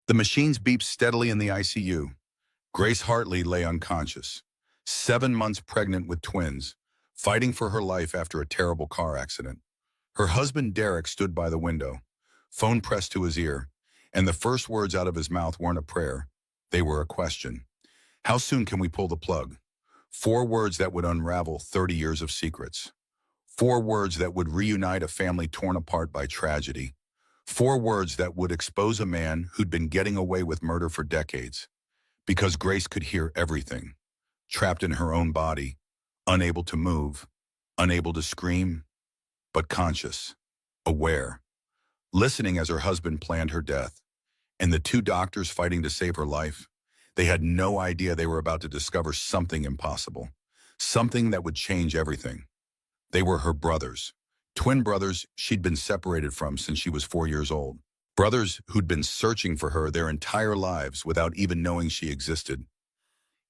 The machines beeped steadily in the ICU. Grace Hartley lay unconscious, 7 months pregnant with twins, fighting for her life after a terrible car accident. Her husband Derek stood by the window, phone pressed to his ear, and the first words out of his mouth weren't a prayer. They were a question. How soon can we pull the plug? 4 words that would unravel 30 years of secrets. 4 words that would reunite a family torn apart by tragedy. 4 words that would expose a man who'd been getting away with murder for decades. Because Grace could hear everything, trapped in her own body, unable to move, unable to scream, but conscious, aware, listening as her husband planned her death. And the 2 doctors fighting to save her life, they had no idea they were about to discover something impossible, something that would change everything. They were her brothers, twin brothers she'd been separated from since she was 4 years old. Brothers who'd been searching for her their entire lives without even knowing she existed.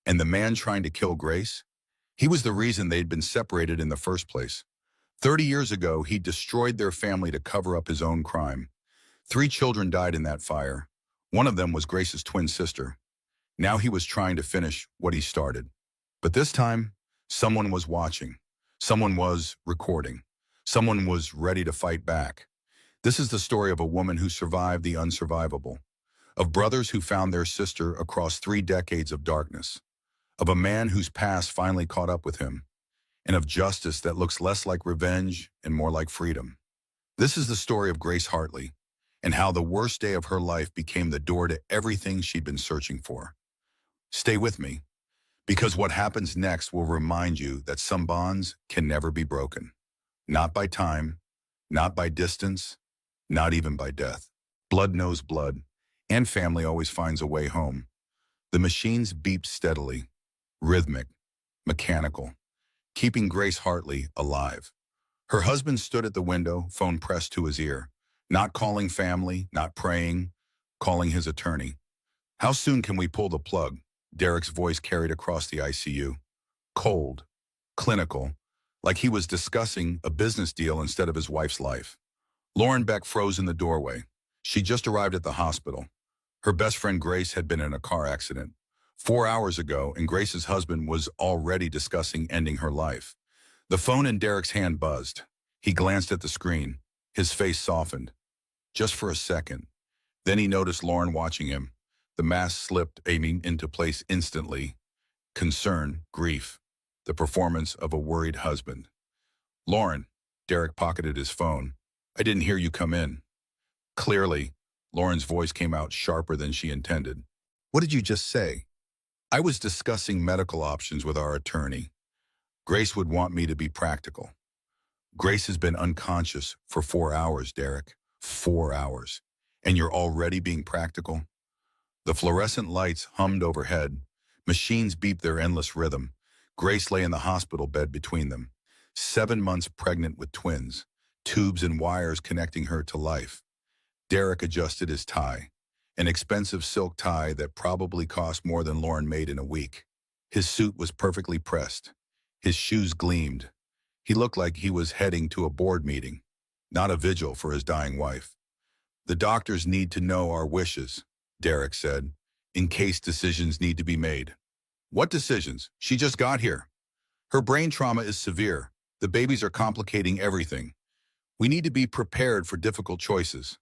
And the man trying to kill Grace? He was the reason they'd been separated in the first place. 30 years ago, he destroyed their family to cover up his own crime. 3 children died in that fire. One of them was Grace's twin sister. Now he was trying to finish what he started. But this time, someone was watching. Someone was recording. Someone was ready to fight back. This is the story of a woman who survived the unsurvivable, of brothers who found their sister across 3 decades of darkness, of a man whose past finally caught up with him, and of justice that looks less like revenge and more like freedom. This is the story of Grace Hartley, and how the worst day of her life became the door to everything she'd been searching for. Stay with me, because what happens next will remind you that some bonds can never be broken. Not by time, not by distance, not even by death. Blood knows blood, and family always finds a way home. The machines beeped steadily, rhythmic, mechanical, keeping Grace Hartley alive. Her husband stood at the window, phone pressed to his ear, not calling family, not praying, calling his attorney. How soon can we pull the plug? Derek's voice carried across the ICU. Cold, clinical, like he was discussing a business deal instead of his wife's life. Lauren Beck froze in the doorway. She just arrived at the hospital. Her best friend Grace had been in a car accident 4 hours ago, and Grace's husband was already discussing ending her life. The phone in Derek's hand buzzed. He glanced at the screen. His face softened. Just for a second. Then he noticed Lauren watching him. The mask slipped, aiming into place instantly. Concern, grief, the performance of a worried husband. Lauren, Derek pocketed his phone. I didn't hear you come in. Clearly, Lauren's voice came out sharper than she intended. What did you just say? I was discussing medical options with our attorney. Grace would want me to be practical. Grace has been unconscious for 4 hours, Derek. 4 hours. And you're already being practical? The fluorescent lights hummed overhead. Machines beeped their endless rhythm. Grace lay in the hospital bed between them, 7 months pregnant with twins, tubes and wires connecting her to life. Derek adjusted his tie, an expensive silk tie that probably cost more than Lauren made in a week. His suit was perfectly pressed. His shoes gleamed. He looked like he was heading to a board meeting, not a vigil for his dying wife. The doctors need to know our wishes, Derek said, in case decisions need to be made. What decisions? She just got here. Her brain trauma is severe. The babies are complicating everything. We need to be prepared for difficult choices.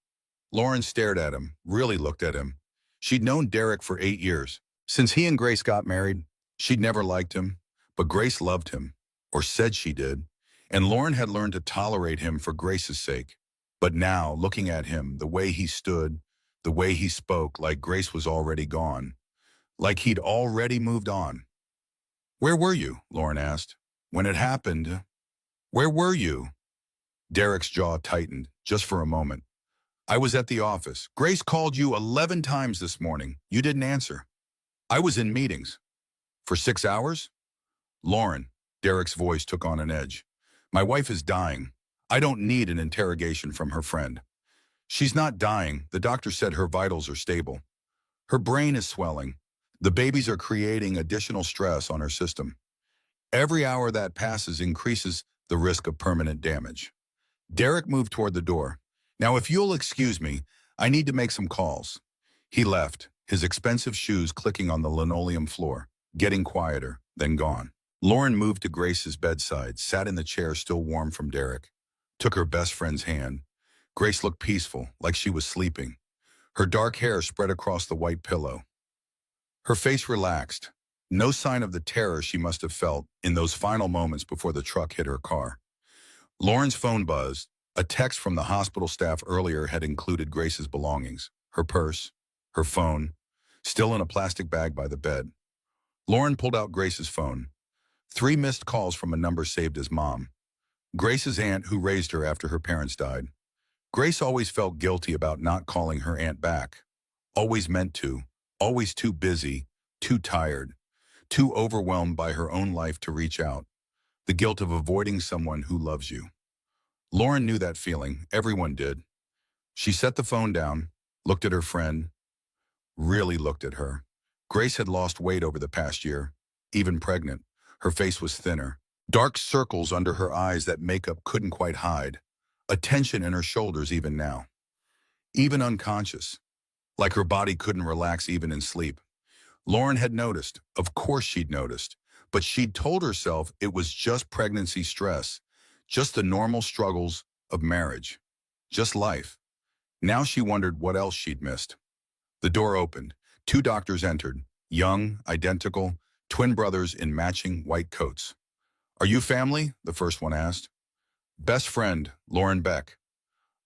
Lauren stared at him, really looked at him. She'd known Derek for 8 years. Since he and Grace got married, she'd never liked him, but Grace loved him, or said she did, and Lauren had learned to tolerate him for Grace's sake. But now, looking at him, the way he stood, the way he spoke, like Grace was already gone, like he'd already moved on. Where were you? Lauren asked. When it happened, where were you? Derek's jaw tightened, just for a moment. I was at the office. Grace called you 11 times this morning. You didn't answer. I was in meetings. For 6 hours? Lauren, Derek's voice took on an edge. My wife is dying. I don't need an interrogation from her friend. She's not dying. The doctor said her vitals are stable. Her brain is swelling. The babies are creating additional stress on her system. Every hour that passes increases the risk of permanent damage. Derek moved toward the door. Now, if you'll excuse me, I need to make some calls. He left, his expensive shoes clicking on the linoleum floor, getting quieter, then gone. Lauren moved to Grace's bedside, sat in the chair still warm from Derek, took her best friend's hand. Grace looked peaceful, like she was sleeping. Her dark hair spread across the white pillow. Her face relaxed. No sign of the terror she must have felt in those final moments before the truck hit her car. Lauren's phone buzzed. A text from the hospital staff earlier had included Grace's belongings, her purse, her phone, still in a plastic bag by the bed. Lauren pulled out Grace's phone. 3 missed calls from a number saved as Mom, Grace's aunt who raised her after her parents died. Grace always felt guilty about not calling her aunt back. Always meant to, always too busy, too tired, too overwhelmed by her own life to reach out. The guilt of avoiding someone who loves you. Lauren knew that feeling. Everyone did. She set the phone down, looked at her friend, really looked at her. Grace had lost weight over the past year, even pregnant. Her face was thinner. Dark circles under her eyes that makeup couldn't quite hide. A tension in her shoulders even now. Even unconscious. Like her body couldn't relax even in sleep. Lauren had noticed. Of course she'd noticed. But she'd told herself it was just pregnancy stress. Just the normal struggles of marriage. Just life. Now she wondered what else she'd missed. The door opened. 2 doctors entered. Young, identical, twin brothers in matching white coats. "Are you family?" the first one asked. "Best friend, Lauren Beck."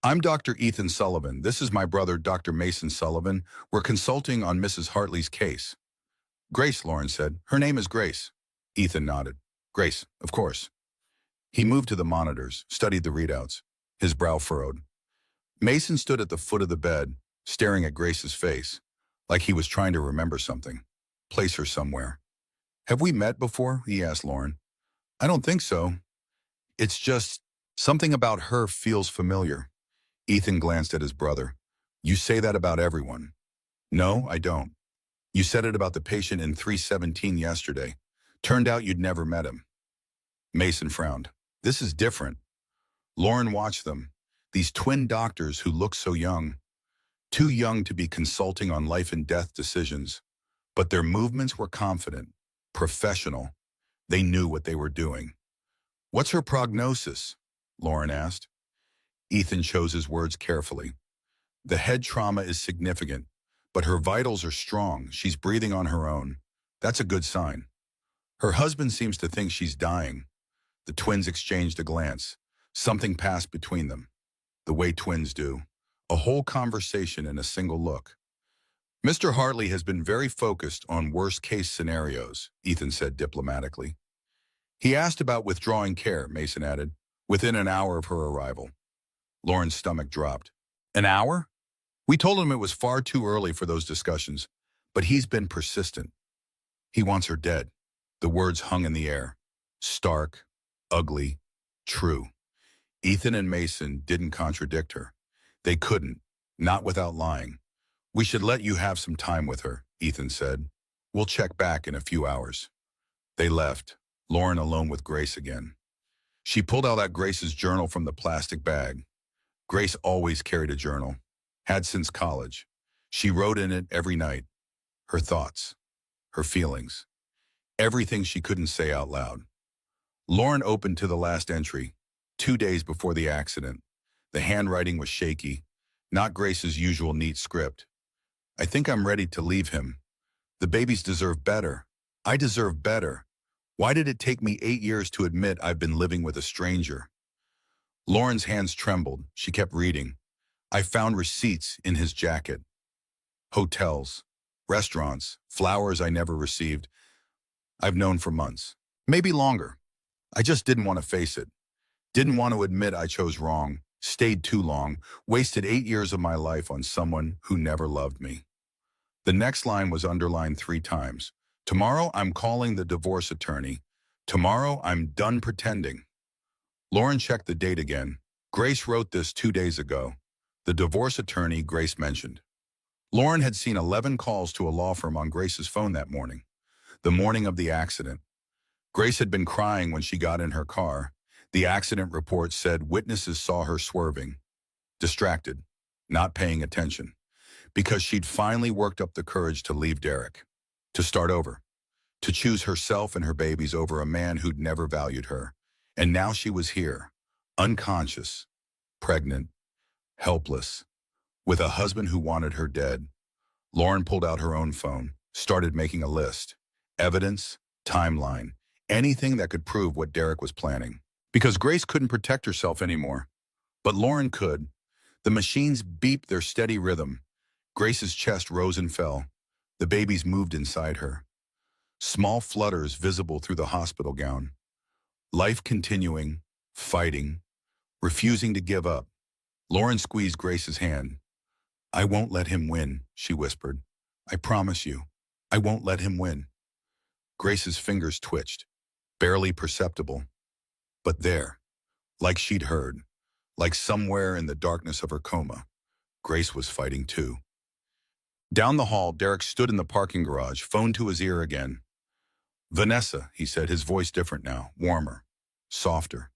"I'm Dr. Ethan Sullivan. This is my brother, Dr. Mason Sullivan. We're consulting on Mrs. Hartley's case." "Grace," Lauren said. "Her name is Grace." Ethan nodded. "Grace, of course." He moved to the monitors, studied the readouts, his brow furrowed. Mason stood at the foot of the bed, staring at Grace's face, like he was trying to remember something, place her somewhere. "Have we met before?" he asked Lauren. "I don't think so. It's just something about her feels familiar." Ethan glanced at his brother. "You say that about everyone." "No, I don't. You said it about the patient in 317 yesterday. Turned out you'd never met him." Mason frowned. "This is different." Lauren watched them, these twin doctors who looked so young. Too young to be consulting on life and death decisions. But their movements were confident, professional. They knew what they were doing. "What's her prognosis?" Lauren asked. Ethan chose his words carefully. "The head trauma is significant, but her vitals are strong. She's breathing on her own. That's a good sign. Her husband seems to think she's dying." The twins exchanged a glance. Something passed between them. The way twins do. A whole conversation in a single look. "Mr. Hartley has been very focused on worst-case scenarios," Ethan said diplomatically. "He asked about withdrawing care," Mason added, "within an hour of her arrival." Lauren's stomach dropped. "An hour?" "We told him it was far too early for those discussions, but he's been persistent. He wants her dead." The words hung in the air. Stark, ugly, true. Ethan and Mason didn't contradict her. They couldn't, not without lying. "We should let you have some time with her," Ethan said. "We'll check back in a few hours." They left, Lauren alone with Grace again. She pulled out Grace's journal from the plastic bag. Grace always carried a journal, had since college. She wrote in it every night. Her thoughts, her feelings, everything she couldn't say out loud. Lauren opened to the last entry, 2 days before the accident. The handwriting was shaky, not Grace's usual neat script. "I think I'm ready to leave him. The babies deserve better. I deserve better. Why did it take me 8 years to admit I've been living with a stranger?" Lauren's hands trembled. She kept reading. "I found receipts in his jacket. Hotels, restaurants, flowers I never received. I've known for months, maybe longer. I just didn't want to face it. Didn't want to admit I chose wrong, stayed too long, wasted 8 years of my life on someone who never loved me." The next line was underlined 3 times. "Tomorrow I'm calling the divorce attorney. Tomorrow I'm done pretending." Lauren checked the date again. Grace wrote this 2 days ago. The divorce attorney Grace mentioned. Lauren had seen 11 calls to a law firm on Grace's phone that morning, the morning of the accident. Grace had been crying when she got in her car. The accident report said witnesses saw her swerving, distracted, not paying attention. because she'd finally worked up the courage to leave Derek, to start over, to choose herself and her babies over a man who'd never valued her. And now she was here, unconscious, pregnant, helpless, with a husband who wanted her dead. Lauren pulled out her own phone, started making a list. Evidence, timeline, anything that could prove what Derek was planning. Because Grace couldn't protect herself anymore. But Lauren could. The machines beeped their steady rhythm. Grace's chest rose and fell. The babies moved inside her. Small flutters visible through the hospital gown. Life continuing, fighting, refusing to give up. Lauren squeezed Grace's hand. "I won't let him win," she whispered. "I promise you, I won't let him win." Grace's fingers twitched, barely perceptible. But there, like she'd heard, like somewhere in the darkness of her coma, Grace was fighting too. Down the hall, Derek stood in the parking garage, phone to his ear again. "Vanessa," he said, his voice different now, warmer, softer.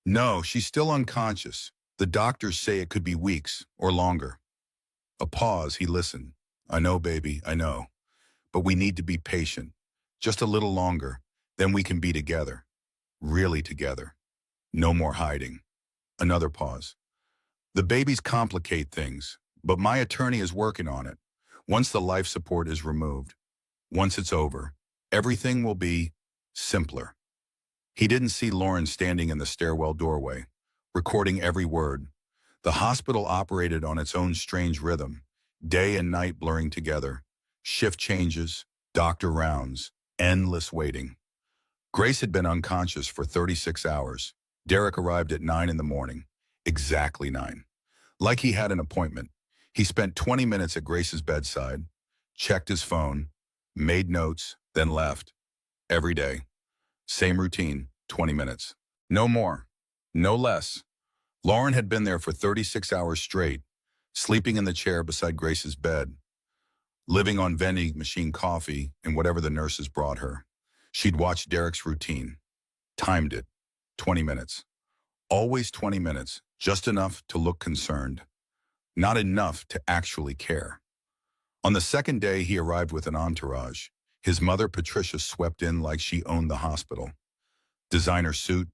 "No, she's still unconscious. The doctors say it could be weeks or longer." A pause, he listened. "I know, baby, I know. But we need to be patient. Just a little longer, then we can be together. Really together. No more hiding." Another pause. "The babies complicate things, but my attorney is working on it. Once the life support is removed, once it's over, everything will be simpler." He didn't see Lauren standing in the stairwell doorway, recording every word. The hospital operated on its own strange rhythm, day and night blurring together, shift changes, doctor rounds, endless waiting. Grace had been unconscious for 36 hours. Derek arrived at 9 in the morning, exactly 9. Like he had an appointment. He spent 20 minutes at Grace's bedside, checked his phone, made notes, then left. Every day. Same routine, 20 minutes. No more, no less. Lauren had been there for 36 hours straight, sleeping in the chair beside Grace's bed, living on vending machine coffee and whatever the nurses brought her. She'd watched Derek's routine, timed it, 20 minutes. Always 20 minutes, just enough to look concerned. Not enough to actually care. On the second day, he arrived with an entourage. His mother, Patricia, swept in like she owned the hospital. Designer suit,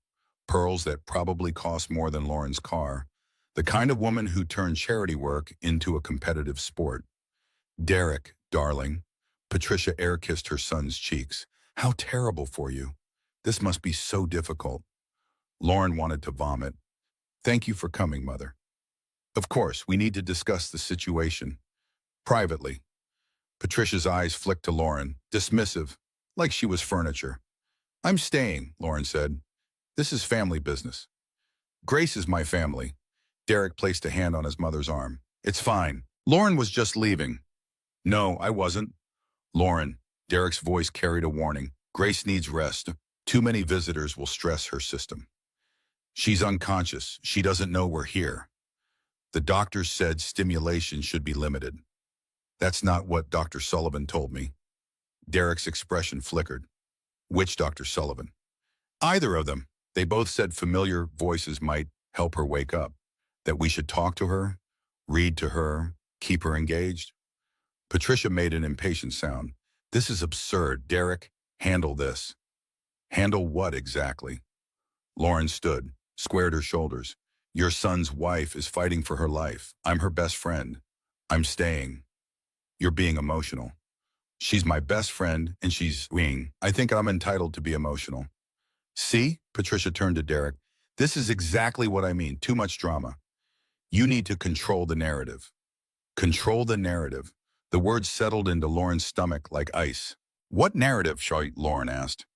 pearls that probably cost more than Lauren's car. The kind of woman who turned charity work into a competitive sport. "Derek, darling." Patricia air-kissed her son's cheeks. "How terrible for you. This must be so difficult." Lauren wanted to vomit. "Thank you for coming, Mother. Of course, we need to discuss the situation. Privately." Patricia's eyes flicked to Lauren, dismissive, like she was furniture. "I'm staying," Lauren said. "This is family business." "Grace is my family." Derek placed a hand on his mother's arm. "It's fine. Lauren was just leaving." "No, I wasn't." "Lauren," Derek's voice carried a warning. "Grace needs rest. Too many visitors will stress her system. She's unconscious. She doesn't know we're here. The doctors said stimulation should be limited." "That's not what Dr. Sullivan told me." Derek's expression flickered. "Which Dr. Sullivan?" "Either of them. They both said familiar voices might help her wake up, that we should talk to her, read to her, keep her engaged." Patricia made an impatient sound. "This is absurd. Derek, handle this." "Handle what exactly?" Lauren stood, squared her shoulders. "Your son's wife is fighting for her life. I'm her best friend. I'm staying." "You're being emotional." "She's my best friend, and she's weeing. I think I'm entitled to be emotional." "See?" Patricia turned to Derek. "This is exactly what I mean. Too much drama. You need to control the narrative." Control the narrative. The words settled into Lauren's stomach like ice. "What narrative?" Lauren asked.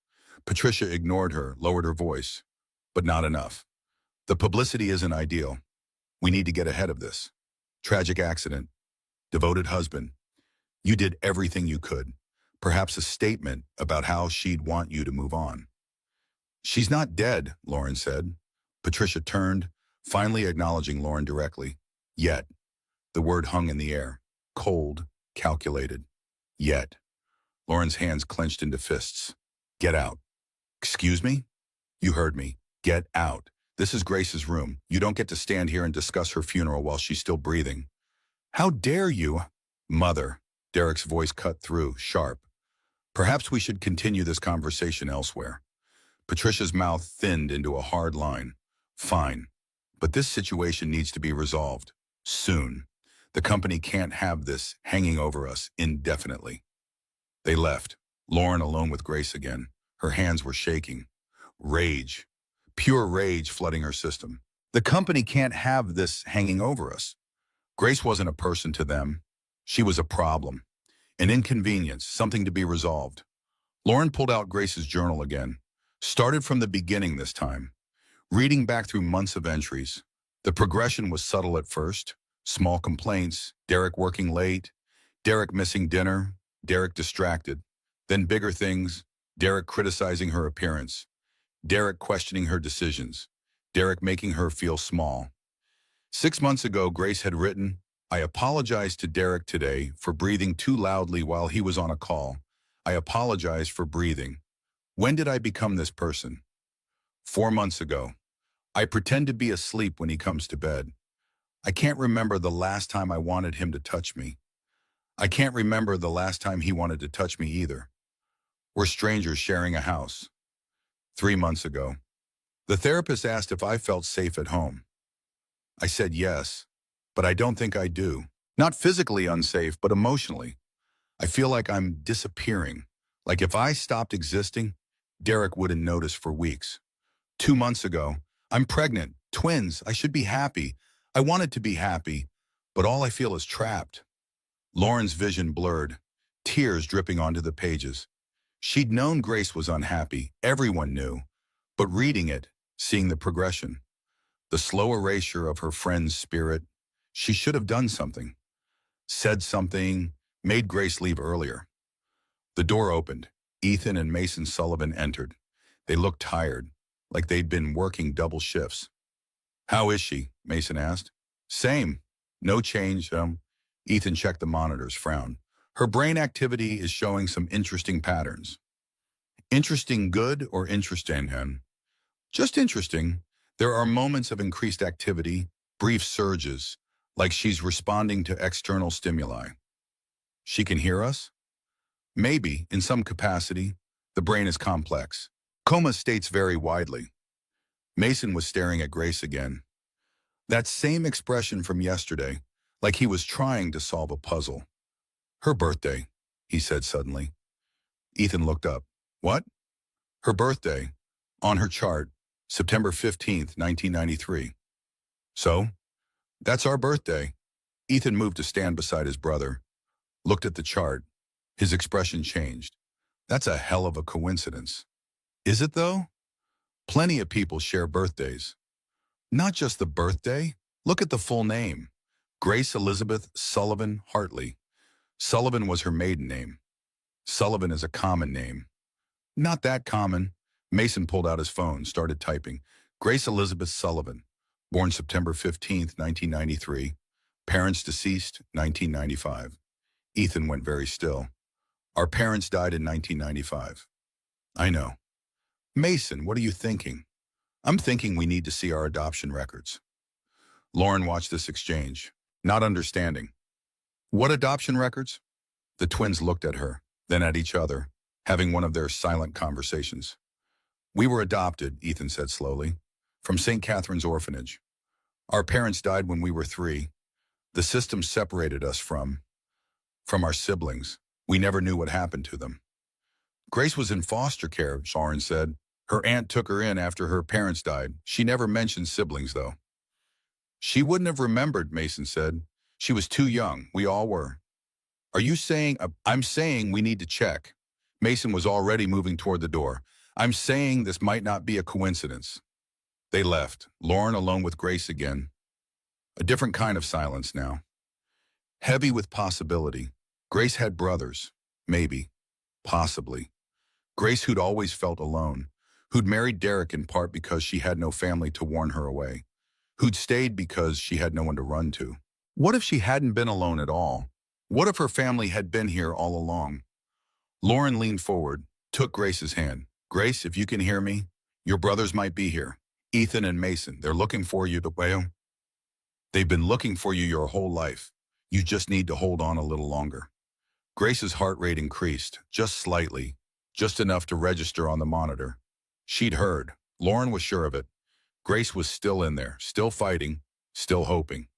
Patricia ignored her, lowered her voice. "But not enough. The publicity isn't ideal. We need to get ahead of this. Tragic accident. Devoted husband. You did everything you could. Perhaps a statement about how she'd want you to move on." "She's not dead," Lauren said. Patricia turned, finally acknowledging Lauren directly. "Yet." The word hung in the air. Cold, calculated. "Yet." Lauren's hands clenched into fists. "Get out." "Excuse me?" "You heard me. Get out. This is Grace's room. You don't get to stand here and discuss her funeral while she's still breathing." How dare you? Mother, Derek's voice cut through, sharp. Perhaps we should continue this conversation elsewhere. Patricia's mouth thinned into a hard line. Fine, but this situation needs to be resolved. Soon. The company can't have this hanging over us indefinitely. They left, Lauren alone with Grace again. Her hands were shaking. Rage. Pure rage flooding her system. The company can't have this hanging over us. Grace wasn't a person to them. She was a problem. An inconvenience, something to be resolved. Lauren pulled out Grace's journal again. Started from the beginning this time. Reading back through months of entries. The progression was subtle at first. Small complaints, Derek working late, Derek missing dinner, Derek distracted. Then bigger things, Derek criticizing her appearance, Derek questioning her decisions, Derek making her feel small. 6 months ago, Grace had written, "I apologize to Derek today for breathing too loudly while he was on a call. I apologize for breathing. When did I become this person?" 4 months ago, "I pretend to be asleep when he comes to bed. I can't remember the last time I wanted him to touch me. I can't remember the last time he wanted to touch me either. We're strangers sharing a house." 3 months ago, "The therapist asked if I felt safe at home. I said yes, but I don't think I do. Not physically unsafe, but emotionally. I feel like I'm disappearing. Like if I stopped existing, Derek wouldn't notice for weeks." 2 months ago, "I'm pregnant, twins, I should be happy. I wanted to be happy, but all I feel is trapped." Lauren's vision blurred, tears dripping onto the pages. She'd known Grace was unhappy, everyone knew, but reading it, seeing the progression, the slow erasure of her friend's spirit, she should have done something. Said something, made Grace leave earlier. The door opened. Ethan and Mason Sullivan entered. They looked tired, like they'd been working double shifts. "How is she?" Mason asked. "Same. No change, Ethan checked the monitors, frowned. "Her brain activity is showing some interesting patterns." "Interesting good or interesting, hen?" "Just interesting. There are moments of increased activity, brief surges, like she's responding to external stimuli." "She can hear us?" "Maybe, in some capacity. The brain is complex. Coma states vary widely." Mason was staring at Grace again. That same expression from yesterday, like he was trying to solve a puzzle. "Her birthday," he said suddenly. Ethan looked up. "What?" "Her birthday. On her chart, September 15th, 1993. "So? That's our birthday." Ethan moved to stand beside his brother, looked at the chart. His expression changed. "That's a hell of a coincidence." "Is it though? Plenty of people share birthdays." "Not just the birthday. Look at the full name. Grace Elizabeth Sullivan Hartley. Sullivan was her maiden name. Sullivan is a common name." "Not that common." Mason pulled out his phone, started typing. "Grace Elizabeth Sullivan, born September 15th, 1993. Parents deceased, 1995. Ethan went very still. "Our parents died in 1995. "I know." "Mason, what are you thinking?" "I'm thinking we need to see our adoption records." Lauren watched this exchange, not understanding. "What adoption records?" The twins looked at her, then at each other, having one of their silent conversations. "We were adopted," Ethan said slowly, "from St. Catherine's Orphanage. Our parents died when we were 3. The system separated us from our siblings. We never knew what happened to them." "Grace was in foster care," Lauren said. "Her aunt took her in after her parents died. She never mentioned siblings, though." "She wouldn't have remembered," Mason said. "She was too young. We all were." "Are you saying—" "I'm saying we need to check." Mason was already moving toward the door. "I'm saying this might not be a coincidence." They left, Lauren alone with Grace again. A different kind of silence now. Heavy with possibility. Grace had brothers. Maybe. Possibly. Grace, who'd always felt alone. Who'd married Derek in part because she had no family to warn her away. Who'd stayed because she had no one to run to. What if she hadn't been alone at all? What if her family had been here all along? Lauren leaned forward, took Grace's hand. "Grace, if you can hear me, your brothers might be here. Ethan and Mason, they're looking for you to wail. They've been looking for you your whole life. You just need to hold on a little longer. Grace's heart rate increased, just slightly, just enough to register on the monitor. She'd heard. Lauren was sure of it. Grace was still in there, still fighting, still hoping.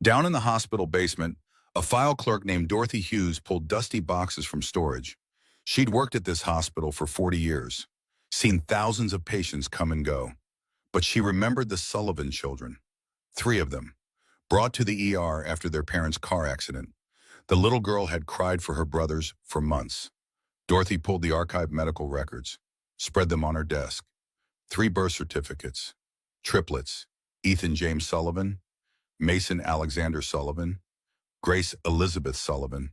Down in the hospital basement, a file clerk named Dorothy Hughes pulled dusty boxes from storage. She'd worked at this hospital for 40 years, seen thousands of patients come and go. But she remembered the Sullivan children, 3 of them, brought to the ER after their parents' car accident. The little girl had cried for her brothers for months. Dorothy pulled the archived medical records, spread them on her desk. 3 birth certificates, triplets, Ethan James Sullivan, Mason Alexander Sullivan, Grace Elizabeth Sullivan,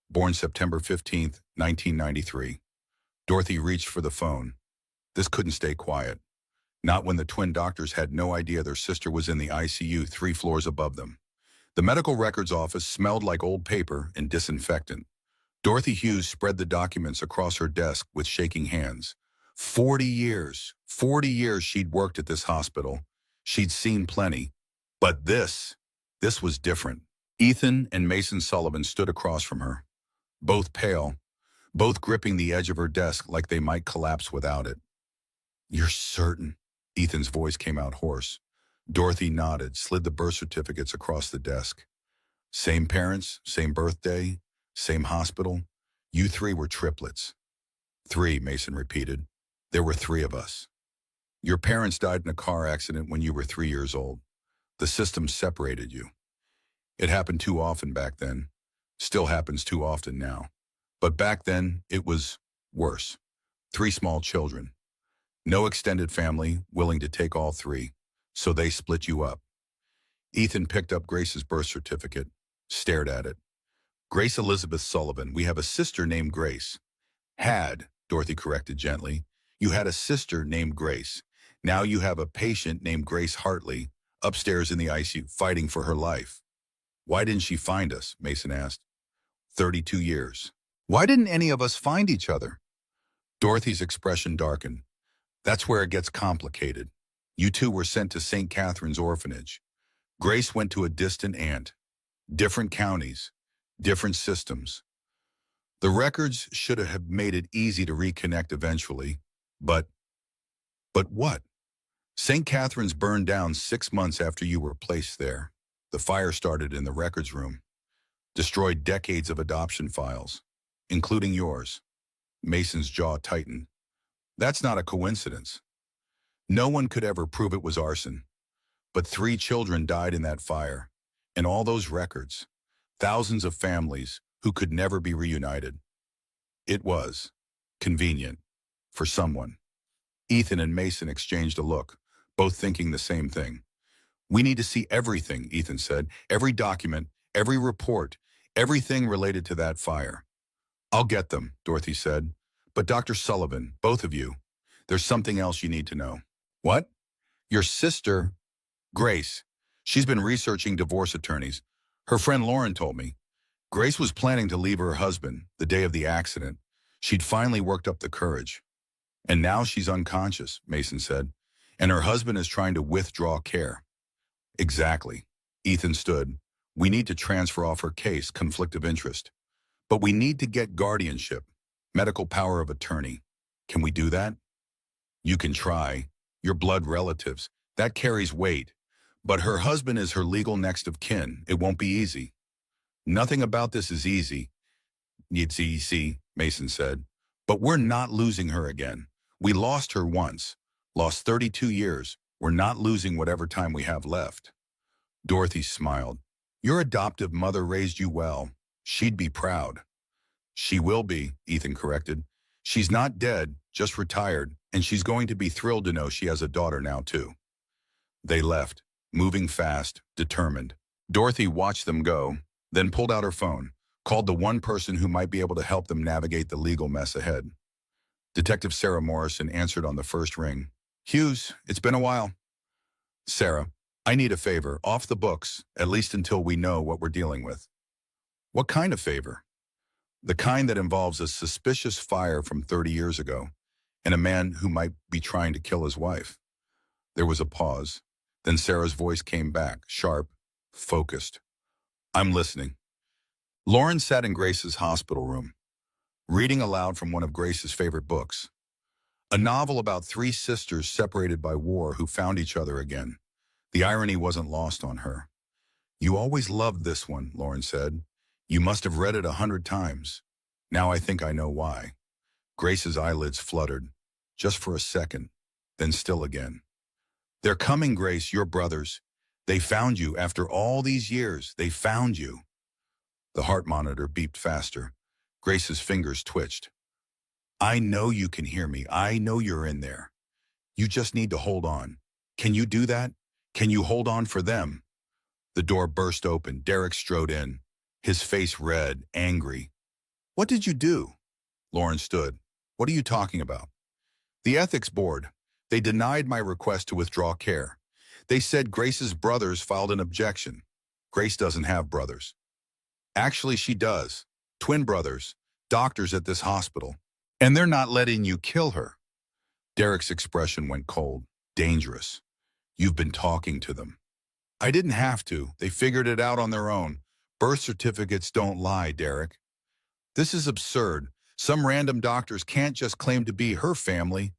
born September 15, 1993. Dorothy reached for the phone. This couldn't stay quiet. Not when the twin doctors had no idea their sister was in the ICU 3 floors above them. The medical records office smelled like old paper and disinfectant. Dorothy Hughes spread the documents across her desk with shaking hands. 40 years she'd worked at this hospital. She'd seen plenty. But this was different. Ethan and Mason Sullivan stood across from her, both pale, both gripping the edge of her desk like they might collapse without it. "You're certain?" Ethan's voice came out hoarse. Dorothy nodded, slid the birth certificates across the desk. "Same parents, same birthday, same hospital. You 3 were triplets." "3," Mason repeated. "There were 3 of us. Your parents died in a car accident when you were 3 years old. The system separated you. It happened too often back then. Still happens too often now. But back then, it was worse. 3 small children. No extended family willing to take all 3, so they split you up." Ethan picked up Grace's birth certificate, stared at it. "Grace Elizabeth Sullivan. We have a sister named Grace." "Had," Dorothy corrected gently. "You had a sister named Grace. Now you have a patient named Grace Hartley, upstairs in the ICU, fighting for her life." "Why didn't she find us?" Mason asked. 32 years. "Why didn't any of us find each other?" Dorothy's expression darkened. "That's where it gets complicated. You 2 were sent to St. Catherine's orphanage. Grace went to a distant aunt. Different counties, different systems. The records should have made it easy to reconnect eventually. But what? St. Catherine's burned down 6 months after you were placed there. The fire started in the records room. Destroyed decades of adoption files, including yours." Mason's jaw tightened. "That's not a coincidence. No one could ever prove it was arson. But 3 children died in that fire. And all those records. Thousands of families who could never be reunited. It was convenient for someone." Ethan and Mason exchanged a look, both thinking the same thing. "We need to see everything," Ethan said. "Every document, every report, everything related to that fire." "I'll get them," Dorothy said. "But Dr. Sullivan, both of you, there's something else you need to know." "What?" "Your sister, Grace. She's been researching divorce attorneys. Her friend Lauren told me. Grace was planning to leave her husband the day of the accident. She'd finally worked up the courage. And now she's unconscious," Mason said. "And her husband is trying to withdraw care." "Exactly." Ethan stood. "We need to transfer off her case, conflict of interest. But we need to get guardianship, medical power of attorney. Can we do that?" "You can try. Your blood relatives. That carries weight. But her husband is her legal next of kin. It won't be easy." "Nothing about this is easy." "It's easy," Mason said. "But we're not losing her again. We lost her once. Lost 32 years. We're not losing whatever time we have left." Dorothy smiled. "Your adoptive mother raised you well. She'd be proud." "She will be," Ethan corrected. "She's not dead, just retired, and she's going to be thrilled to know she has a daughter now, too." They left, moving fast, determined. Dorothy watched them go, then pulled out her phone, called the one person who might be able to help them navigate the legal mess ahead. Detective Sarah Morrison answered on the first ring. "Hughes, it's been a while." "Sarah, I need a favor, off the books, at least until we know what we're dealing with." "What kind of favor?" "The kind that involves a suspicious fire from 30 years ago, and a man who might be trying to kill his wife." There was a pause. Then Sarah's voice came back, sharp, focused. I'm listening. Lauren sat in Grace's hospital room, reading aloud from one of Grace's favorite books, a novel about three sisters separated by war who found each other again. The irony wasn't lost on her. You always loved this one, Lauren said. You must have read it 100 times. Now I think I know why. Grace's eyelids fluttered, just for a second, then still again. They're coming, Grace, your brothers. They found you after all these years. They found you. The heart monitor beeped faster. Grace's fingers twitched. I know you can hear me. I know you're in there. You just need to hold on. Can you do that? Can you hold on for them? The door burst open. Derek strode in, his face red, angry. What did you do? Lauren stood. What are you talking about? The ethics board. They denied my request to withdraw care. They said Grace's brothers filed an objection. Grace doesn't have brothers. Actually, she does. Twin brothers, doctors at this hospital. And they're not letting you kill her. Derek's expression went cold. Dangerous. You've been talking to them. I didn't have to. They figured it out on their own. Birth certificates don't lie, Derek. This is absurd. Some random doctors can't just claim to be her family.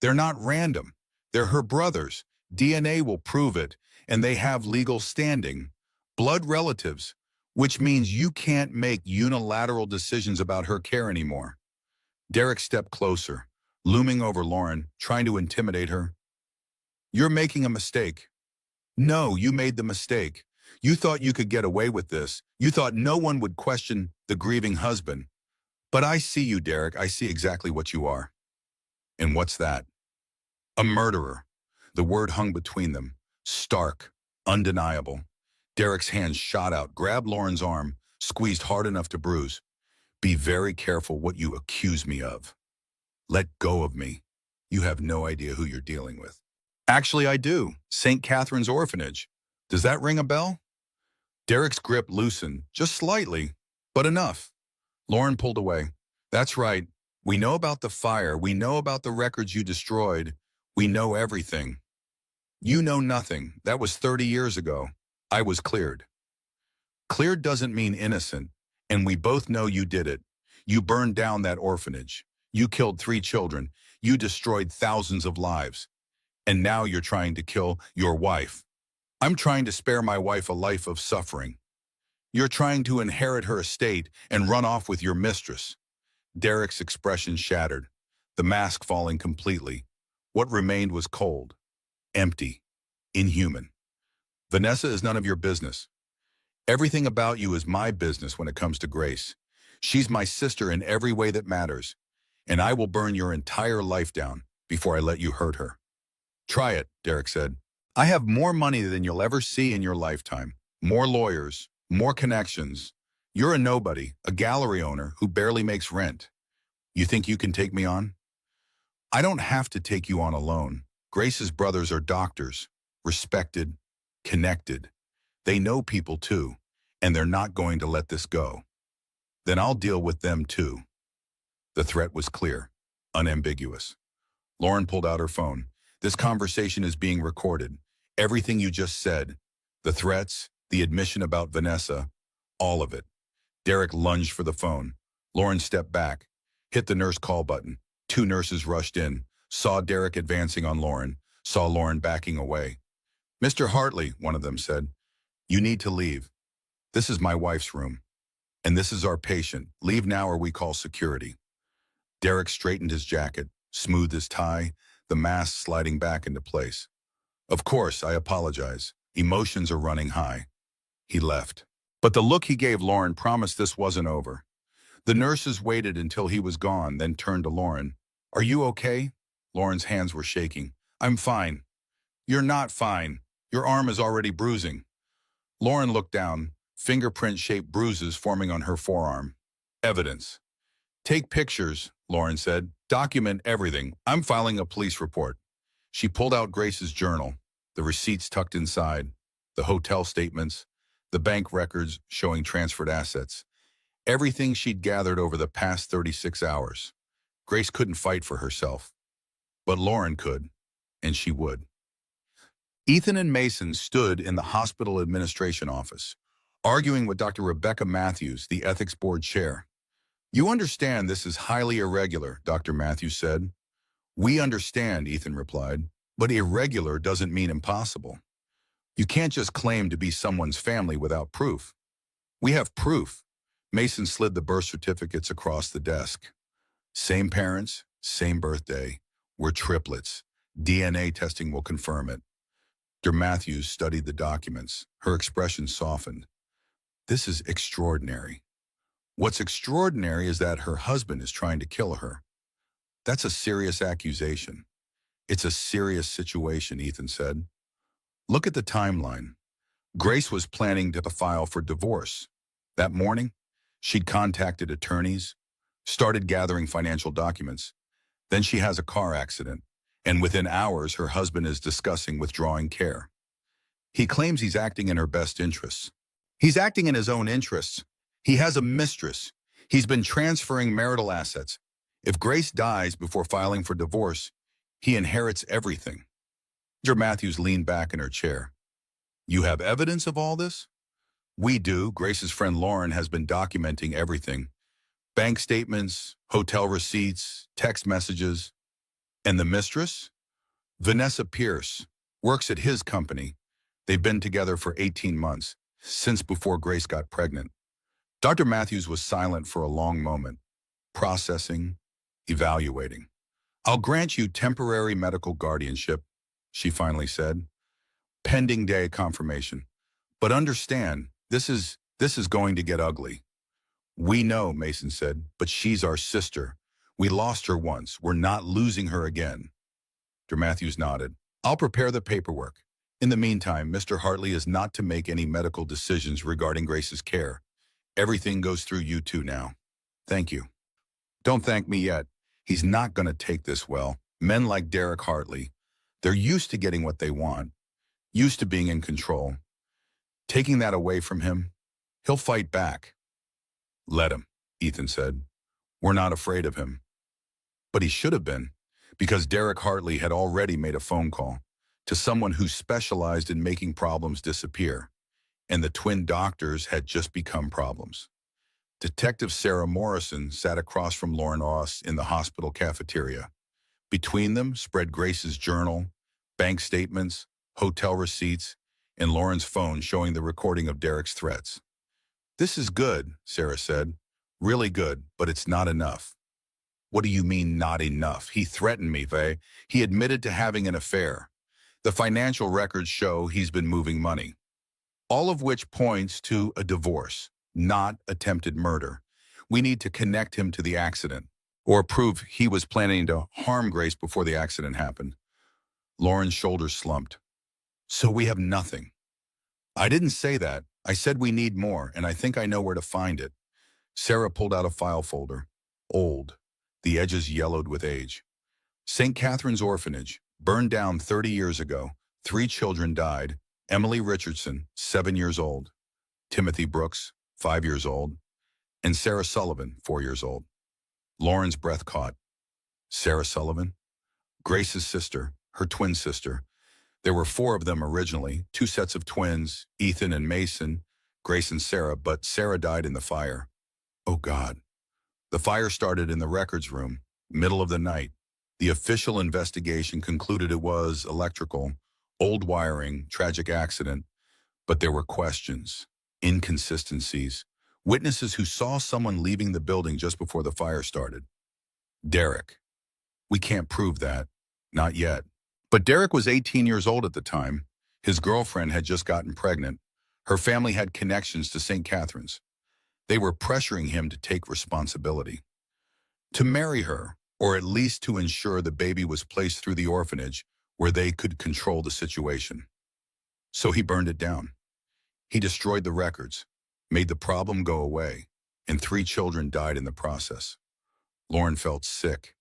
They're not random. They're her brothers. DNA will prove it, and they have legal standing. Blood relatives, which means you can't make unilateral decisions about her care anymore. Derek stepped closer, looming over Lauren, trying to intimidate her. You're making a mistake. No, you made the mistake. You thought you could get away with this. You thought no one would question the grieving husband. But I see you, Derek. I see exactly what you are. And what's that? A murderer. The word hung between them, stark, undeniable. Derek's hand shot out, grabbed Lauren's arm, squeezed hard enough to bruise. Be very careful what you accuse me of. Let go of me. You have no idea who you're dealing with. Actually, I do. St. Catherine's Orphanage. Does that ring a bell? Derek's grip loosened, just slightly, but enough. Lauren pulled away. That's right. We know about the fire. We know about the records you destroyed. We know everything. You know nothing. That was 30 years ago. I was cleared. Cleared doesn't mean innocent, and we both know you did it. You burned down that orphanage. You killed 3 children. You destroyed thousands of lives. And now you're trying to kill your wife. I'm trying to spare my wife a life of suffering. You're trying to inherit her estate and run off with your mistress. Derek's expression shattered, the mask falling completely. What remained was cold, empty, inhuman. Vanessa is none of your business. Everything about you is my business when it comes to Grace. She's my sister in every way that matters, and I will burn your entire life down before I let you hurt her. Try it, Derek said. I have more money than you'll ever see in your lifetime. More lawyers, more connections. You're a nobody, a gallery owner who barely makes rent. You think you can take me on? I don't have to take you on alone. Grace's brothers are doctors, respected, connected. They know people too, and they're not going to let this go. Then I'll deal with them too. The threat was clear, unambiguous. Lauren pulled out her phone. This conversation is being recorded. Everything you just said, the threats, the admission about Vanessa, all of it. Derek lunged for the phone. Lauren stepped back, hit the nurse call button. 2 nurses rushed in, saw Derek advancing on Lauren, saw Lauren backing away. Mr. Hartley, one of them said, you need to leave. This is my wife's room, and this is our patient. Leave now or we call security. Derek straightened his jacket, smoothed his tie, the mask sliding back into place. Of course, I apologize. Emotions are running high. He left. But the look he gave Lauren promised this wasn't over. The nurses waited until he was gone, then turned to Lauren. Are you okay? Lauren's hands were shaking. I'm fine. You're not fine. Your arm is already bruising. Lauren looked down, fingerprint-shaped bruises forming on her forearm. Evidence. Take pictures, Lauren said. Document everything. I'm filing a police report. She pulled out Grace's journal, the receipts tucked inside, the hotel statements, the bank records showing transferred assets. Everything she'd gathered over the past 36 hours. Grace couldn't fight for herself. But Lauren could, and she would. Ethan and Mason stood in the hospital administration office, arguing with Dr. Rebecca Matthews, the ethics board chair. You understand this is highly irregular, Dr. Matthews said. We understand, Ethan replied, but irregular doesn't mean impossible. You can't just claim to be someone's family without proof. We have proof. Mason slid the birth certificates across the desk. Same parents, same birthday. We're triplets. DNA testing will confirm it. Dr. Matthews studied the documents. Her expression softened. This is extraordinary. What's extraordinary is that her husband is trying to kill her. That's a serious accusation. It's a serious situation, Ethan said. Look at the timeline. Grace was planning to file for divorce. That morning, she'd contacted attorneys, started gathering financial documents. Then she has a car accident, and within hours, her husband is discussing withdrawing care. He claims he's acting in her best interests. He's acting in his own interests. He has a mistress. He's been transferring marital assets. If Grace dies before filing for divorce, he inherits everything. Dr. Matthews leaned back in her chair. You have evidence of all this? We do. Grace's friend Lauren has been documenting everything. Bank statements, hotel receipts, text messages. And the mistress? Vanessa Pierce works at his company. They've been together for 18 months, since before Grace got pregnant. Dr. Matthews was silent for a long moment, processing, evaluating. I'll grant you temporary medical guardianship, she finally said, pending day confirmation. But understand, this is going to get ugly. We know, Mason said, but she's our sister. We lost her once. We're not losing her again. Dr. Matthews nodded. I'll prepare the paperwork. In the meantime, Mr. Hartley is not to make any medical decisions regarding Grace's care. Everything goes through you two now. Thank you. Don't thank me yet. He's not going to take this well. Men like Derek Hartley, they're used to getting what they want, used to being in control. Taking that away from him, he'll fight back. Let him, Ethan said. We're not afraid of him. But he should have been, because Derek Hartley had already made a phone call to someone who specialized in making problems disappear, and the twin doctors had just become problems. Detective Sarah Morrison sat across from Lauren Oss in the hospital cafeteria. Between them spread Grace's journal, bank statements, hotel receipts, and Lauren's phone showing the recording of Derek's threats. This is good, Sarah said. Really good, but it's not enough. What do you mean not enough? He threatened me, Faye. He admitted to having an affair. The financial records show he's been moving money. All of which points to a divorce, not attempted murder. We need to connect him to the accident, or prove he was planning to harm Grace before the accident happened. Lauren's shoulders slumped. So we have nothing. I didn't say that. I said we need more, and I think I know where to find it. Sarah pulled out a file folder. Old. The edges yellowed with age. St. Catherine's Orphanage, burned down 30 years ago. 3 children died. Emily Richardson, 7 years old. Timothy Brooks, 5 years old. And Sarah Sullivan, 4 years old. Lauren's breath caught. Sarah Sullivan? Grace's sister, her twin sister. There were 4 of them originally, 2 sets of twins, Ethan and Mason, Grace and Sarah, but Sarah died in the fire. Oh God. The fire started in the records room, middle of the night. The official investigation concluded it was electrical, old wiring, tragic accident, but there were questions, inconsistencies, witnesses who saw someone leaving the building just before the fire started. Derek. We can't prove that. Not yet. But Derek was 18 years old at the time. His girlfriend had just gotten pregnant. Her family had connections to St. Catherine's. They were pressuring him to take responsibility. To marry her, or at least to ensure the baby was placed through the orphanage where they could control the situation. So he burned it down. He destroyed the records, made the problem go away, and 3 children died in the process. Lauren felt sick.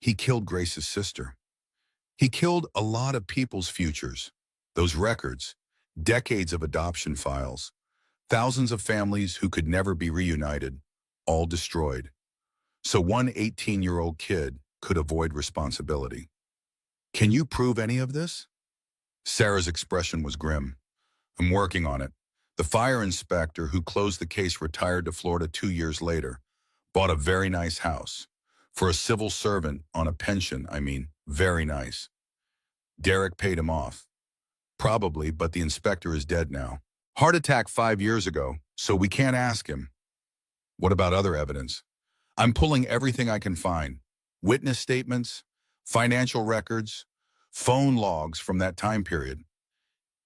He killed Grace's sister. He killed a lot of people's futures. Those records, decades of adoption files, thousands of families who could never be reunited, all destroyed. So one 18-year-old kid could avoid responsibility. Can you prove any of this? Sarah's expression was grim. I'm working on it. The fire inspector who closed the case retired to Florida 2 years later, bought a very nice house. For a civil servant on a pension, I mean, very nice. Derek paid him off. Probably, but the inspector is dead now. Heart attack 5 years ago, so we can't ask him. What about other evidence? I'm pulling everything I can find. Witness statements, financial records, phone logs from that time period.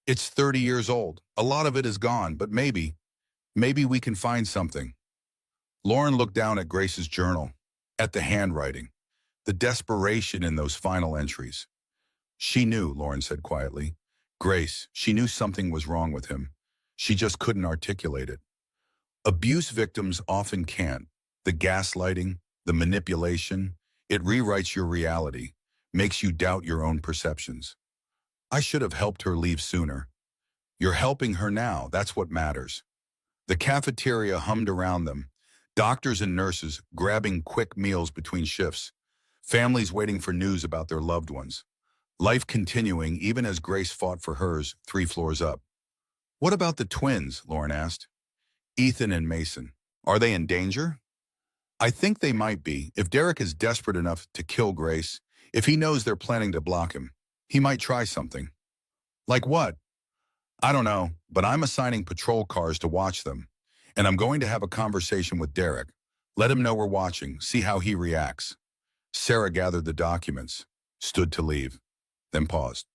It's 30 years old. A lot of it is gone, but maybe we can find something. Lauren looked down at Grace's journal, at the handwriting, the desperation in those final entries. She knew, Lauren said quietly. Grace, she knew something was wrong with him. She just couldn't articulate it. Abuse victims often can't. The gaslighting, the manipulation, it rewrites your reality, makes you doubt your own perceptions. I should have helped her leave sooner. You're helping her now, that's what matters. The cafeteria hummed around them, doctors and nurses grabbing quick meals between shifts, families waiting for news about their loved ones. Life continuing even as Grace fought for hers 3 floors up. What about the twins? Lauren asked. Ethan and Mason. Are they in danger? I think they might be. If Derek is desperate enough to kill Grace, if he knows they're planning to block him, he might try something. Like what? I don't know, but I'm assigning patrol cars to watch them. And I'm going to have a conversation with Derek. Let him know we're watching, see how he reacts. Sarah gathered the documents, stood to leave, then paused.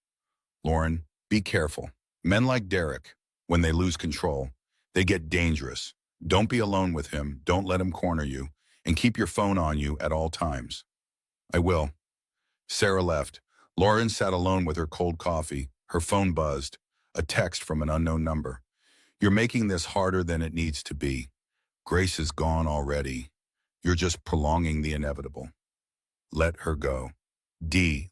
Lauren, be careful. Men like Derek, when they lose control, they get dangerous. Don't be alone with him. Don't let him corner you. And keep your phone on you at all times. I will. Sarah left. Lauren sat alone with her cold coffee. Her phone buzzed. A text from an unknown number. You're making this harder than it needs to be. Grace is gone already. You're just prolonging the inevitable. Let her go.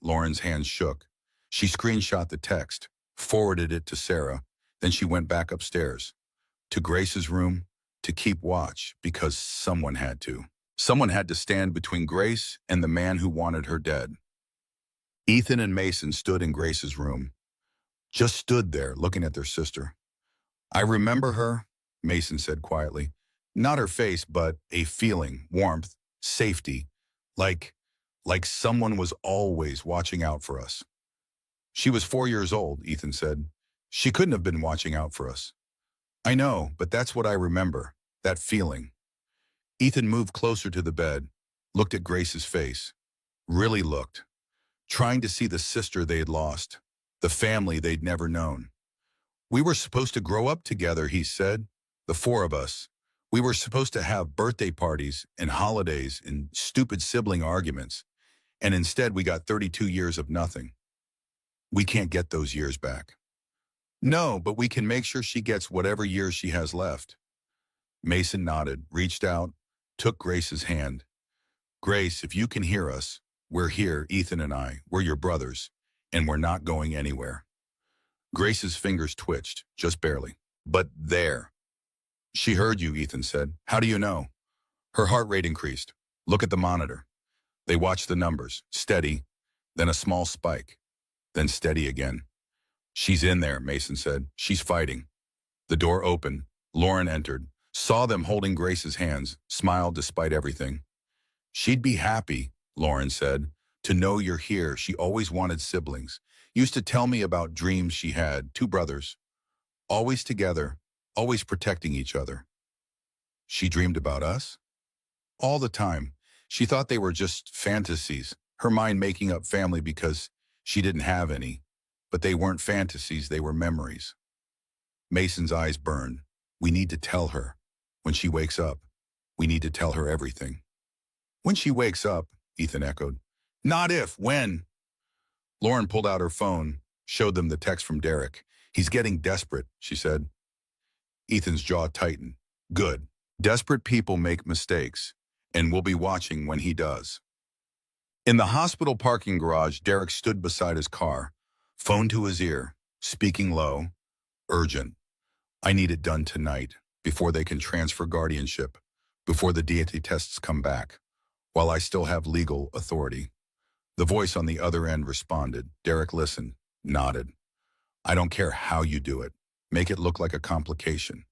Lauren's hands shook. She screenshot the text, forwarded it to Sarah, then she went back upstairs. To Grace's room, to keep watch, because someone had to. Someone had to stand between Grace and the man who wanted her dead. Ethan and Mason stood in Grace's room. Just stood there, looking at their sister. I remember her, Mason said quietly. Not her face, but a feeling, warmth, safety, like someone was always watching out for us. She was 4 years old, Ethan said. She couldn't have been watching out for us. I know, but that's what I remember, that feeling. Ethan moved closer to the bed, looked at Grace's face, really looked, trying to see the sister they had lost, the family they'd never known. We were supposed to grow up together, he said, the 4 of us. We were supposed to have birthday parties and holidays and stupid sibling arguments, and instead we got 32 years of nothing. We can't get those years back. No, but we can make sure she gets whatever years she has left. Mason nodded, reached out, took Grace's hand. Grace, if you can hear us, we're here, Ethan and I, we're your brothers, and we're not going anywhere. Grace's fingers twitched, just barely. But there. She heard you, Ethan said. How do you know? Her heart rate increased. Look at the monitor. They watched the numbers, steady, then a small spike, then steady again. She's in there, Mason said. She's fighting. The door opened. Lauren entered, saw them holding Grace's hands, smiled despite everything. She'd be happy, Lauren said, to know you're here. She always wanted siblings. Used to tell me about dreams she had, 2 brothers. Always together, always protecting each other. She dreamed about us? All the time. She thought they were just fantasies, her mind making up family because she didn't have any. But they weren't fantasies, they were memories. Mason's eyes burned. We need to tell her. When she wakes up, we need to tell her everything. When she wakes up, Ethan echoed. Not if, when. Lauren pulled out her phone, showed them the text from Derek. He's getting desperate, she said. Ethan's jaw tightened. Good. Desperate people make mistakes, and we'll be watching when he does. In the hospital parking garage, Derek stood beside his car, phone to his ear, speaking low, urgent. I need it done tonight, before they can transfer guardianship, before the deity tests come back, while I still have legal authority. The voice on the other end responded. Derek listened, nodded. I don't care how you do it. Make it look like a complication.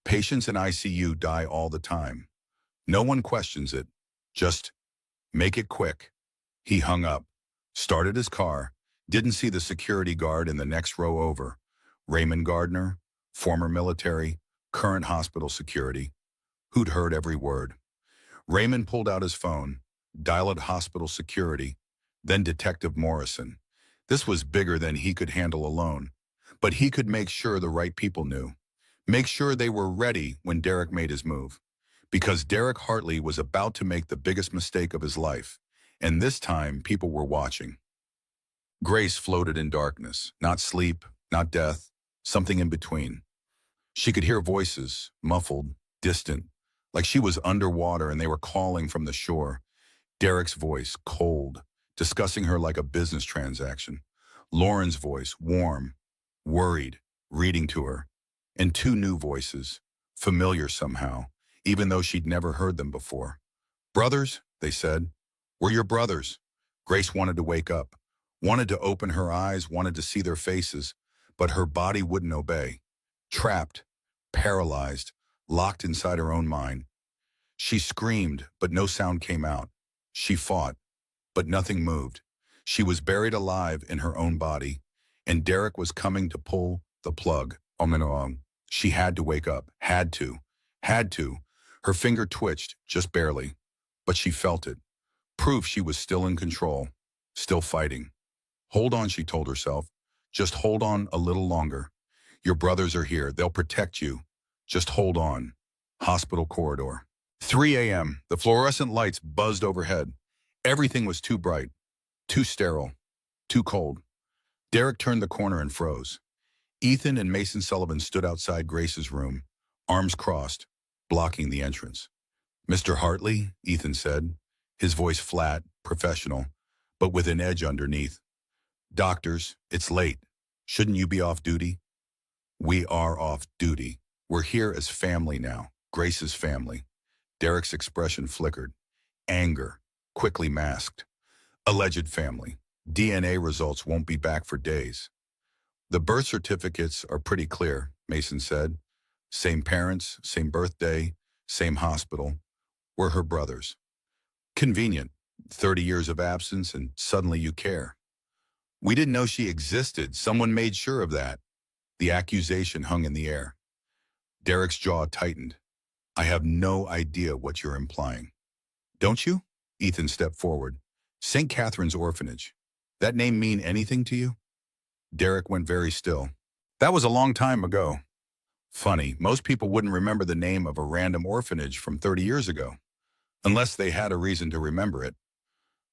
Patients in ICU die all the time. No one questions it. Just make it quick. He hung up, started his car, didn't see the security guard in the next row over. Raymond Gardner, former military, current hospital security, who'd heard every word. Raymond pulled out his phone, dialed hospital security, then Detective Morrison. This was bigger than he could handle alone, but he could make sure the right people knew. Make sure they were ready when Derek made his move. Because Derek Hartley was about to make the biggest mistake of his life, and this time people were watching. Grace floated in darkness, not sleep, not death, something in between. She could hear voices, muffled, distant, like she was underwater and they were calling from the shore. Derek's voice, cold, discussing her like a business transaction. Lauren's voice, warm, worried, reading to her. And two new voices, familiar somehow, even though she'd never heard them before. Brothers, they said. We're your brothers. Grace wanted to wake up, wanted to open her eyes, wanted to see their faces, but her body wouldn't obey. Trapped, paralyzed, locked inside her own mind. She screamed, but no sound came out. She fought, but nothing moved. She was buried alive in her own body, and Derek was coming to pull the plug. She had to wake up, had to. Her finger twitched, just barely, but she felt it. Proof she was still in control, still fighting. Hold on, she told herself. Just hold on a little longer. Your brothers are here. They'll protect you. Just hold on. Hospital corridor. 3 a.m. The fluorescent lights buzzed overhead. Everything was too bright, too sterile, too cold. Derek turned the corner and froze. Ethan and Mason Sullivan stood outside Grace's room, arms crossed, blocking the entrance. Mr. Hartley, Ethan said, his voice flat, professional, but with an edge underneath. Doctors, it's late. Shouldn't you be off duty? We are off duty. We're here as family now, Grace's family. Derek's expression flickered. Anger, quickly masked. Alleged family. DNA results won't be back for days. The birth certificates are pretty clear, Mason said. Same parents, same birthday, same hospital. We're her brothers. Convenient. 30 years of absence and suddenly you care. We didn't know she existed. Someone made sure of that. The accusation hung in the air. Derek's jaw tightened. I have no idea what you're implying. Don't you? Ethan stepped forward. St. Catherine's Orphanage. That name mean anything to you? Derek went very still. That was a long time ago. Funny, most people wouldn't remember the name of a random orphanage from 30 years ago, unless they had a reason to remember it.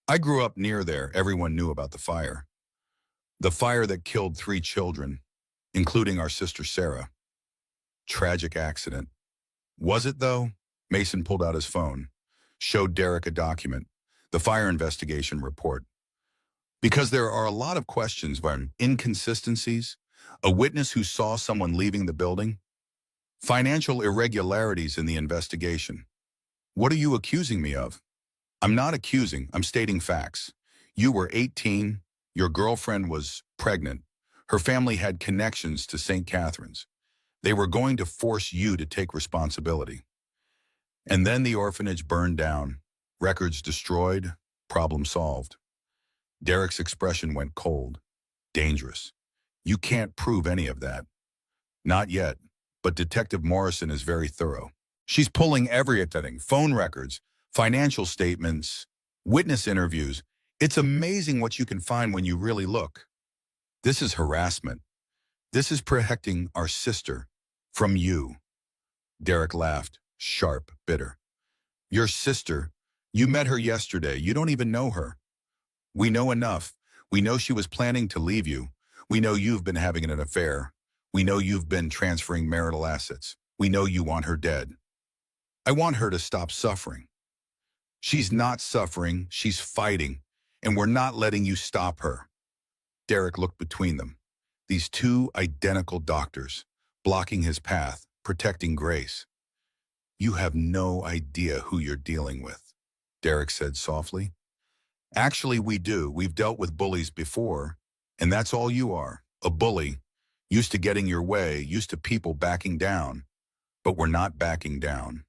I grew up near there. Everyone knew about the fire. The fire that killed 3 children, including our sister Sarah. Tragic accident. Was it, though? Mason pulled out his phone, showed Derek a document, the fire investigation report. Because there are a lot of questions about inconsistencies, a witness who saw someone leaving the building, financial irregularities in the investigation. What are you accusing me of? I'm not accusing, I'm stating facts. You were 18, your girlfriend was pregnant, her family had connections to St. Catherine's. They were going to force you to take responsibility. And then the orphanage burned down, records destroyed, problem solved. Derek's expression went cold, dangerous. You can't prove any of that. Not yet, but Detective Morrison is very thorough. She's pulling everything, phone records, financial statements, witness interviews. It's amazing what you can find when you really look. This is harassment. This is protecting our sister from you. Derek laughed, sharp, bitter. Your sister, you met her yesterday. You don't even know her. We know enough. We know she was planning to leave you. We know you've been having an affair. We know you've been transferring marital assets. We know you want her dead. I want her to stop suffering. She's not suffering, she's fighting, and we're not letting you stop her. Derek looked between them. These 2 identical doctors, blocking his path, protecting Grace. You have no idea who you're dealing with, Derek said softly. Actually, we do. We've dealt with bullies before, and that's all you are, a bully. Used to getting your way, used to people backing down, but we're not backing down.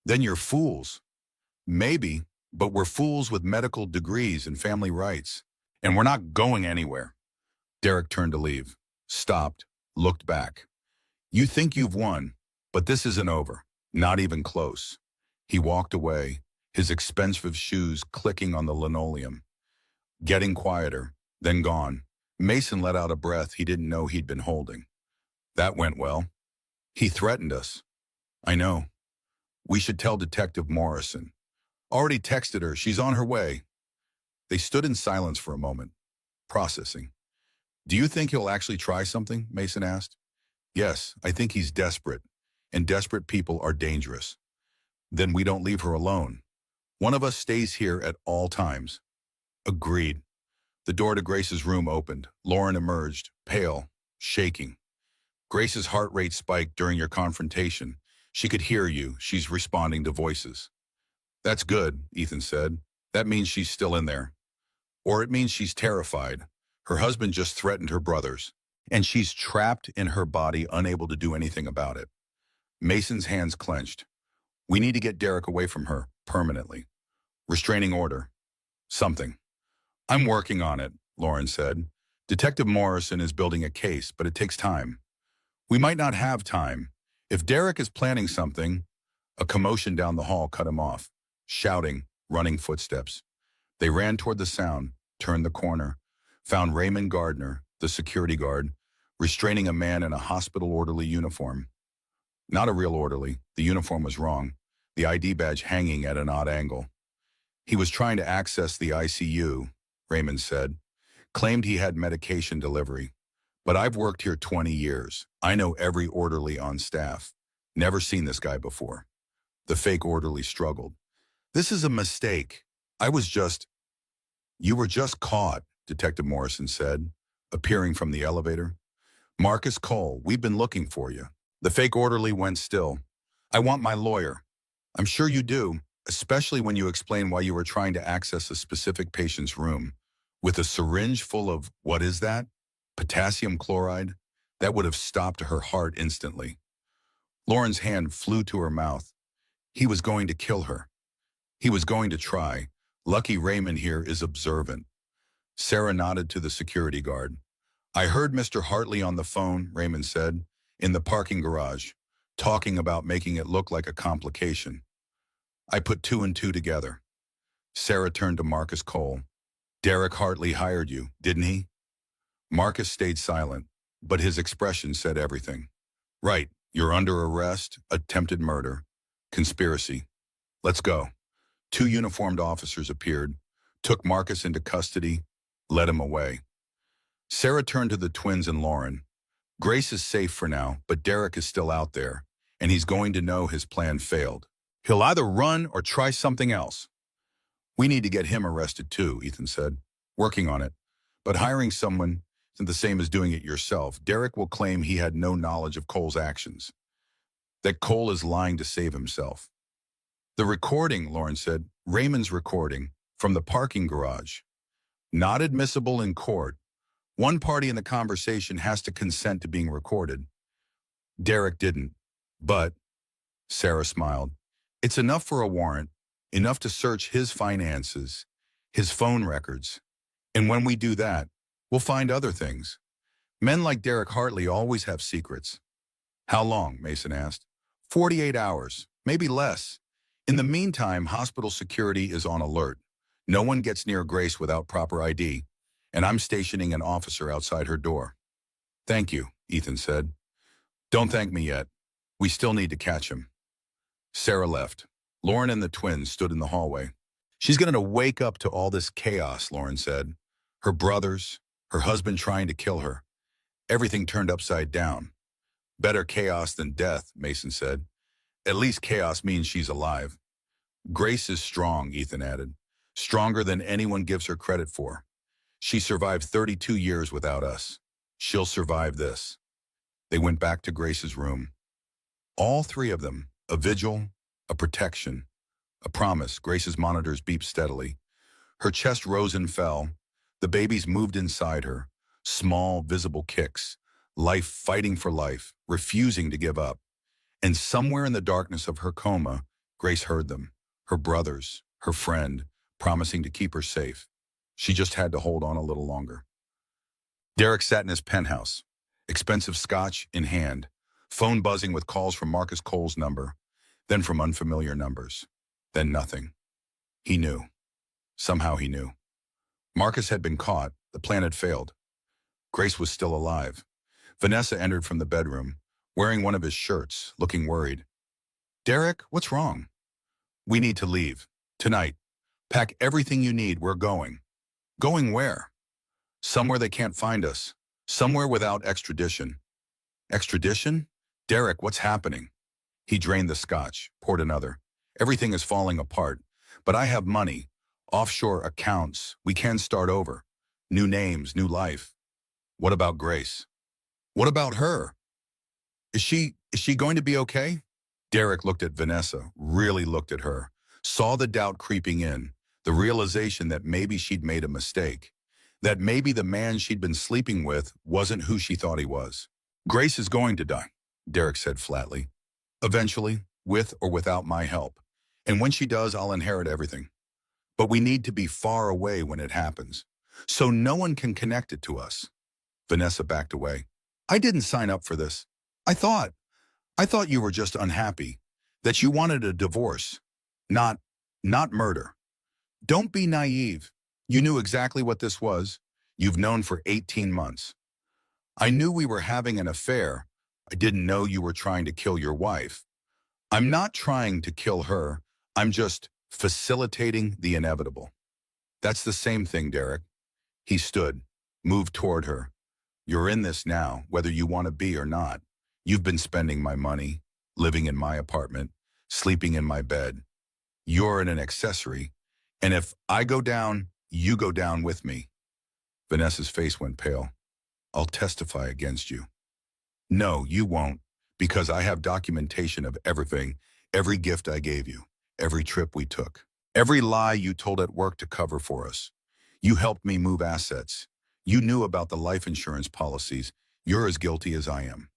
Then you're fools. Maybe, but we're fools with medical degrees and family rights. And we're not going anywhere. Derek turned to leave, stopped, looked back. You think you've won, but this isn't over. Not even close. He walked away, his expensive shoes clicking on the linoleum, getting quieter, then gone. Mason let out a breath he didn't know he'd been holding. That went well. He threatened us. I know. We should tell Detective Morrison. Already texted her. She's on her way. They stood in silence for a moment, processing. Do you think he'll actually try something? Mason asked. Yes, I think he's desperate, and desperate people are dangerous. Then we don't leave her alone. One of us stays here at all times. Agreed. The door to Grace's room opened. Lauren emerged, pale, shaking. Grace's heart rate spiked during your confrontation. She could hear you. She's responding to voices. That's good, Ethan said. That means she's still in there. Or it means she's terrified. Her husband just threatened her brothers, and she's trapped in her body, unable to do anything about it. Mason's hands clenched. We need to get Derek away from her, permanently. Restraining order. Something. I'm working on it, Lauren said. Detective Morrison is building a case, but it takes time. We might not have time. If Derek is planning something, a commotion down the hall cut him off. Shouting, running footsteps. They ran toward the sound, turned the corner, found Raymond Gardner, the security guard, restraining a man in a hospital orderly uniform. Not a real orderly. The uniform was wrong. The ID badge hanging at an odd angle. He was trying to access the ICU, Raymond said. Claimed he had medication delivery. But I've worked here 20 years. I know every orderly on staff. Never seen this guy before. The fake orderly struggled. This is a mistake. You were just caught, Detective Morrison said, appearing from the elevator. Marcus Cole, we've been looking for you. The fake orderly went still. I want my lawyer. I'm sure you do, especially when you explain why you were trying to access a specific patient's room with a syringe full of, what is that? Potassium chloride? That would have stopped her heart instantly. Lauren's hand flew to her mouth. He was going to kill her. He was going to try. Lucky Raymond here is observant. Sarah nodded to the security guard. I heard Mr. Hartley on the phone, Raymond said, in the parking garage, talking about making it look like a complication. I put two and two together. Sarah turned to Marcus Cole. Derek Hartley hired you, didn't he? Marcus stayed silent, but his expression said everything. Right, you're under arrest, attempted murder, conspiracy. Let's go. Two uniformed officers appeared, took Marcus into custody, led him away. Sarah turned to the twins and Lauren. Grace is safe for now, but Derek is still out there, and he's going to know his plan failed. He'll either run or try something else. We need to get him arrested too, Ethan said. Working on it. But hiring someone isn't the same as doing it yourself. Derek will claim he had no knowledge of Cole's actions. That Cole is lying to save himself. The recording, Lauren said, Raymond's recording, from the parking garage. Not admissible in court. One party in the conversation has to consent to being recorded. Derek didn't. But, Sarah smiled, it's enough for a warrant, enough to search his finances, his phone records. And when we do that, we'll find other things. Men like Derek Hartley always have secrets. How long? Mason asked. 48 hours, maybe less. In the meantime, hospital security is on alert. No one gets near Grace without proper ID, and I'm stationing an officer outside her door. Thank you, Ethan said. Don't thank me yet. We still need to catch him. Sarah left. Lauren and the twins stood in the hallway. She's going to wake up to all this chaos, Lauren said. Her brothers, her husband trying to kill her. Everything turned upside down. Better chaos than death, Mason said. At least chaos means she's alive. Grace is strong, Ethan added. Stronger than anyone gives her credit for. She survived 32 years without us. She'll survive this. They went back to Grace's room. All three of them, a vigil, a protection, a promise. Grace's monitors beeped steadily. Her chest rose and fell. The babies moved inside her, small, visible kicks, life fighting for life, refusing to give up. And somewhere in the darkness of her coma, Grace heard them, her brothers, her friend, promising to keep her safe. She just had to hold on a little longer. Derek sat in his penthouse, expensive scotch in hand, phone buzzing with calls from Marcus Cole's number, then from unfamiliar numbers, then nothing. He knew. Somehow he knew. Marcus had been caught. The plan had failed. Grace was still alive. Vanessa entered from the bedroom, wearing one of his shirts, looking worried. "Derek, what's wrong?" "We need to leave. Tonight. Pack everything you need. We're going." "Going where?" "Somewhere they can't find us. Somewhere without extradition." "Extradition? Derek, what's happening?" He drained the scotch, poured another. "Everything is falling apart. But I have money. Offshore accounts. We can start over. New names, new life." "What about Grace?" "What about her? Is she going to be okay?" Derek looked at Vanessa, really looked at her, saw the doubt creeping in, the realization that maybe she'd made a mistake, that maybe the man she'd been sleeping with wasn't who she thought he was. "Grace is going to die," Derek said flatly. "Eventually, with or without my help. And when she does, I'll inherit everything. But we need to be far away when it happens, so no one can connect it to us." Vanessa backed away. "I didn't sign up for this. I thought you were just unhappy, that you wanted a divorce, not murder. Don't be naive. You knew exactly what this was. You've known for 18 months. I knew we were having an affair. I didn't know you were trying to kill your wife. I'm not trying to kill her. I'm just facilitating the inevitable." "That's the same thing, Derek." He stood, moved toward her. "You're in this now, whether you want to be or not. You've been spending my money, living in my apartment, sleeping in my bed. You're an accessory, and if I go down, you go down with me." Vanessa's face went pale. "I'll testify against you." "No, you won't, because I have documentation of everything, every gift I gave you, every trip we took, every lie you told at work to cover for us. You helped me move assets. You knew about the life insurance policies. You're as guilty as I am."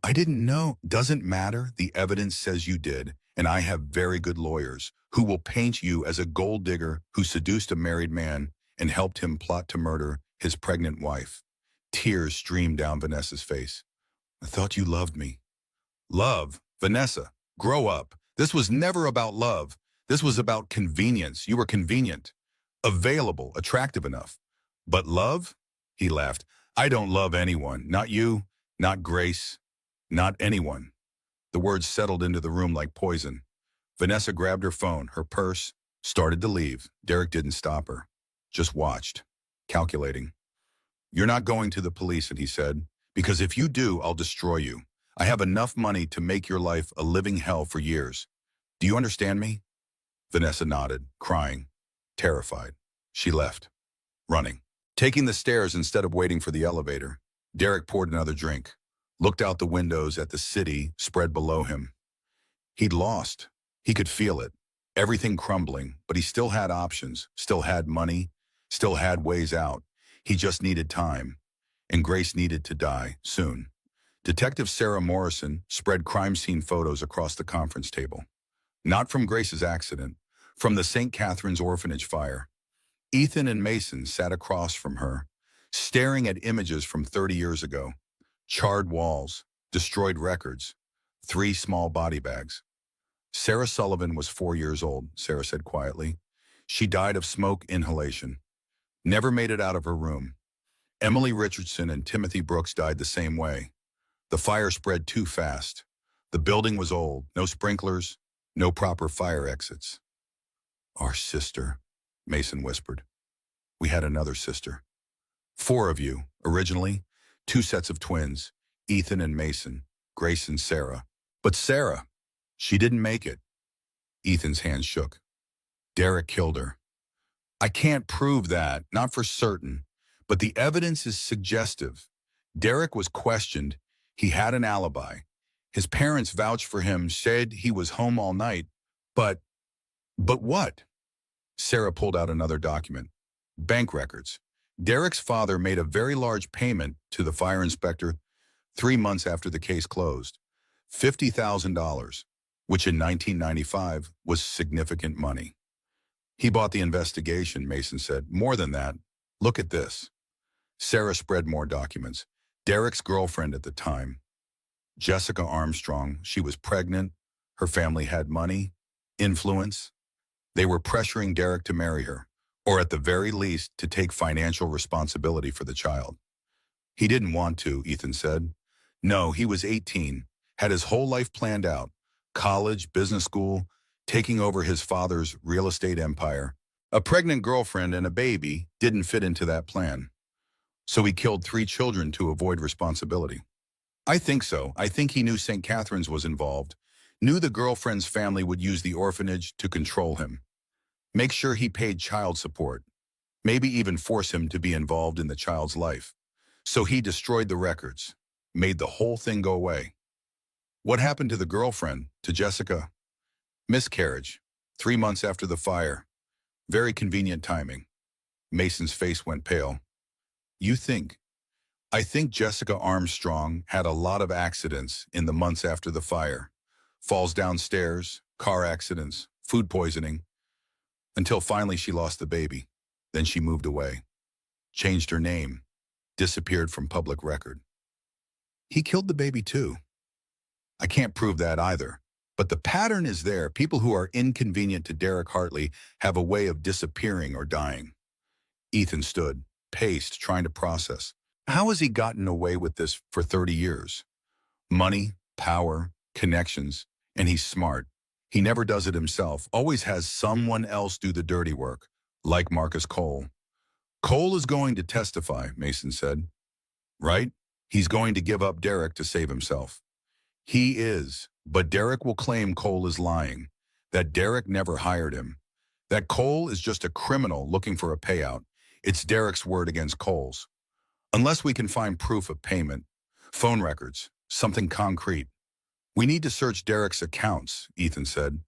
"I didn't know." "Doesn't matter. The evidence says you did, and I have very good lawyers who will paint you as a gold digger who seduced a married man and helped him plot to murder his pregnant wife." Tears streamed down Vanessa's face. "I thought you loved me." "Love? Vanessa, grow up. This was never about love. This was about convenience. You were convenient, available, attractive enough. But love?" He laughed. "I don't love anyone. Not you, not Grace, not anyone." The words settled into the room like poison. Vanessa grabbed her phone, her purse, started to leave. Derek didn't stop her, just watched, calculating. "You're not going to the police," and he said, "because if you do, I'll destroy you. I have enough money to make your life a living hell for years. Do you understand me?" Vanessa nodded, crying, terrified. She left, running. Taking the stairs instead of waiting for the elevator, Derek poured another drink, looked out the windows at the city spread below him. He'd lost. He could feel it, everything crumbling, but he still had options, still had money, still had ways out. He just needed time, and Grace needed to die soon. Detective Sarah Morrison spread crime scene photos across the conference table. Not from Grace's accident, from the St. Catherine's orphanage fire. Ethan and Mason sat across from her, staring at images from 30 years ago. Charred walls, destroyed records, 3 small body bags. Sarah Sullivan was 4 years old, Sarah said quietly. She died of smoke inhalation. Never made it out of her room. Emily Richardson and Timothy Brooks died the same way. The fire spread too fast. The building was old, no sprinklers, no proper fire exits. "Our sister," Mason whispered. "We had another sister. 4 of you, originally, 2 sets of twins, Ethan and Mason, Grace and Sarah. But Sarah, she didn't make it." Ethan's hands shook. "Derek killed her." "I can't prove that, not for certain, but the evidence is suggestive. Derek was questioned. He had an alibi. His parents vouched for him, said he was home all night. But what?" Sarah pulled out another document. Bank records. Derek's father made a very large payment to the fire inspector 3 months after the case closed. $50,000, which in 1995 was significant money. He bought the investigation, Mason said. More than that, look at this. Sarah spread more documents. Derek's girlfriend at the time, Jessica Armstrong, she was pregnant. Her family had money, influence. They were pressuring Derek to marry her, or at the very least, to take financial responsibility for the child. He didn't want to, Ethan said. No, he was 18, had his whole life planned out. College, business school, taking over his father's real estate empire. A pregnant girlfriend and a baby didn't fit into that plan. So he killed 3 children to avoid responsibility. I think so. I think he knew St. Catherine's was involved, knew the girlfriend's family would use the orphanage to control him, make sure he paid child support, maybe even force him to be involved in the child's life. So he destroyed the records, made the whole thing go away. What happened to the girlfriend, to Jessica? Miscarriage, 3 months after the fire. Very convenient timing. Mason's face went pale. You think? I think Jessica Armstrong had a lot of accidents in the months after the fire. Falls downstairs, car accidents, food poisoning, until finally she lost the baby. Then she moved away, changed her name, disappeared from public record. He killed the baby too. I can't prove that either. But the pattern is there. People who are inconvenient to Derek Hartley have a way of disappearing or dying. Ethan stood, paced, trying to process. How has he gotten away with this for 30 years? Money, power, connections, and he's smart. He never does it himself, always has someone else do the dirty work, like Marcus Cole. Cole is going to testify, Mason said. Right? He's going to give up Derek to save himself. He is, but Derek will claim Cole is lying, that Derek never hired him, that Cole is just a criminal looking for a payout. It's Derek's word against Cole's. Unless we can find proof of payment, phone records, something concrete. We need to search Derek's accounts, Ethan said.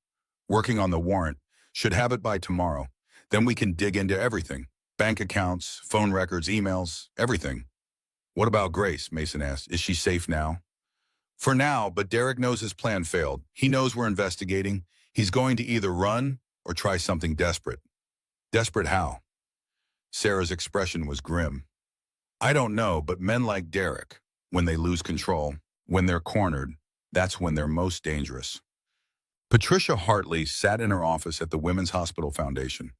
Working on the warrant. Should have it by tomorrow. Then we can dig into everything. Bank accounts, phone records, emails, everything. What about Grace? Mason asked. Is she safe now? For now, but Derek knows his plan failed. He knows we're investigating. He's going to either run or try something desperate. Desperate how? Sarah's expression was grim. I don't know, but men like Derek, when they lose control, when they're cornered, that's when they're most dangerous. Patricia Hartley sat in her office at the Women's Hospital Foundation.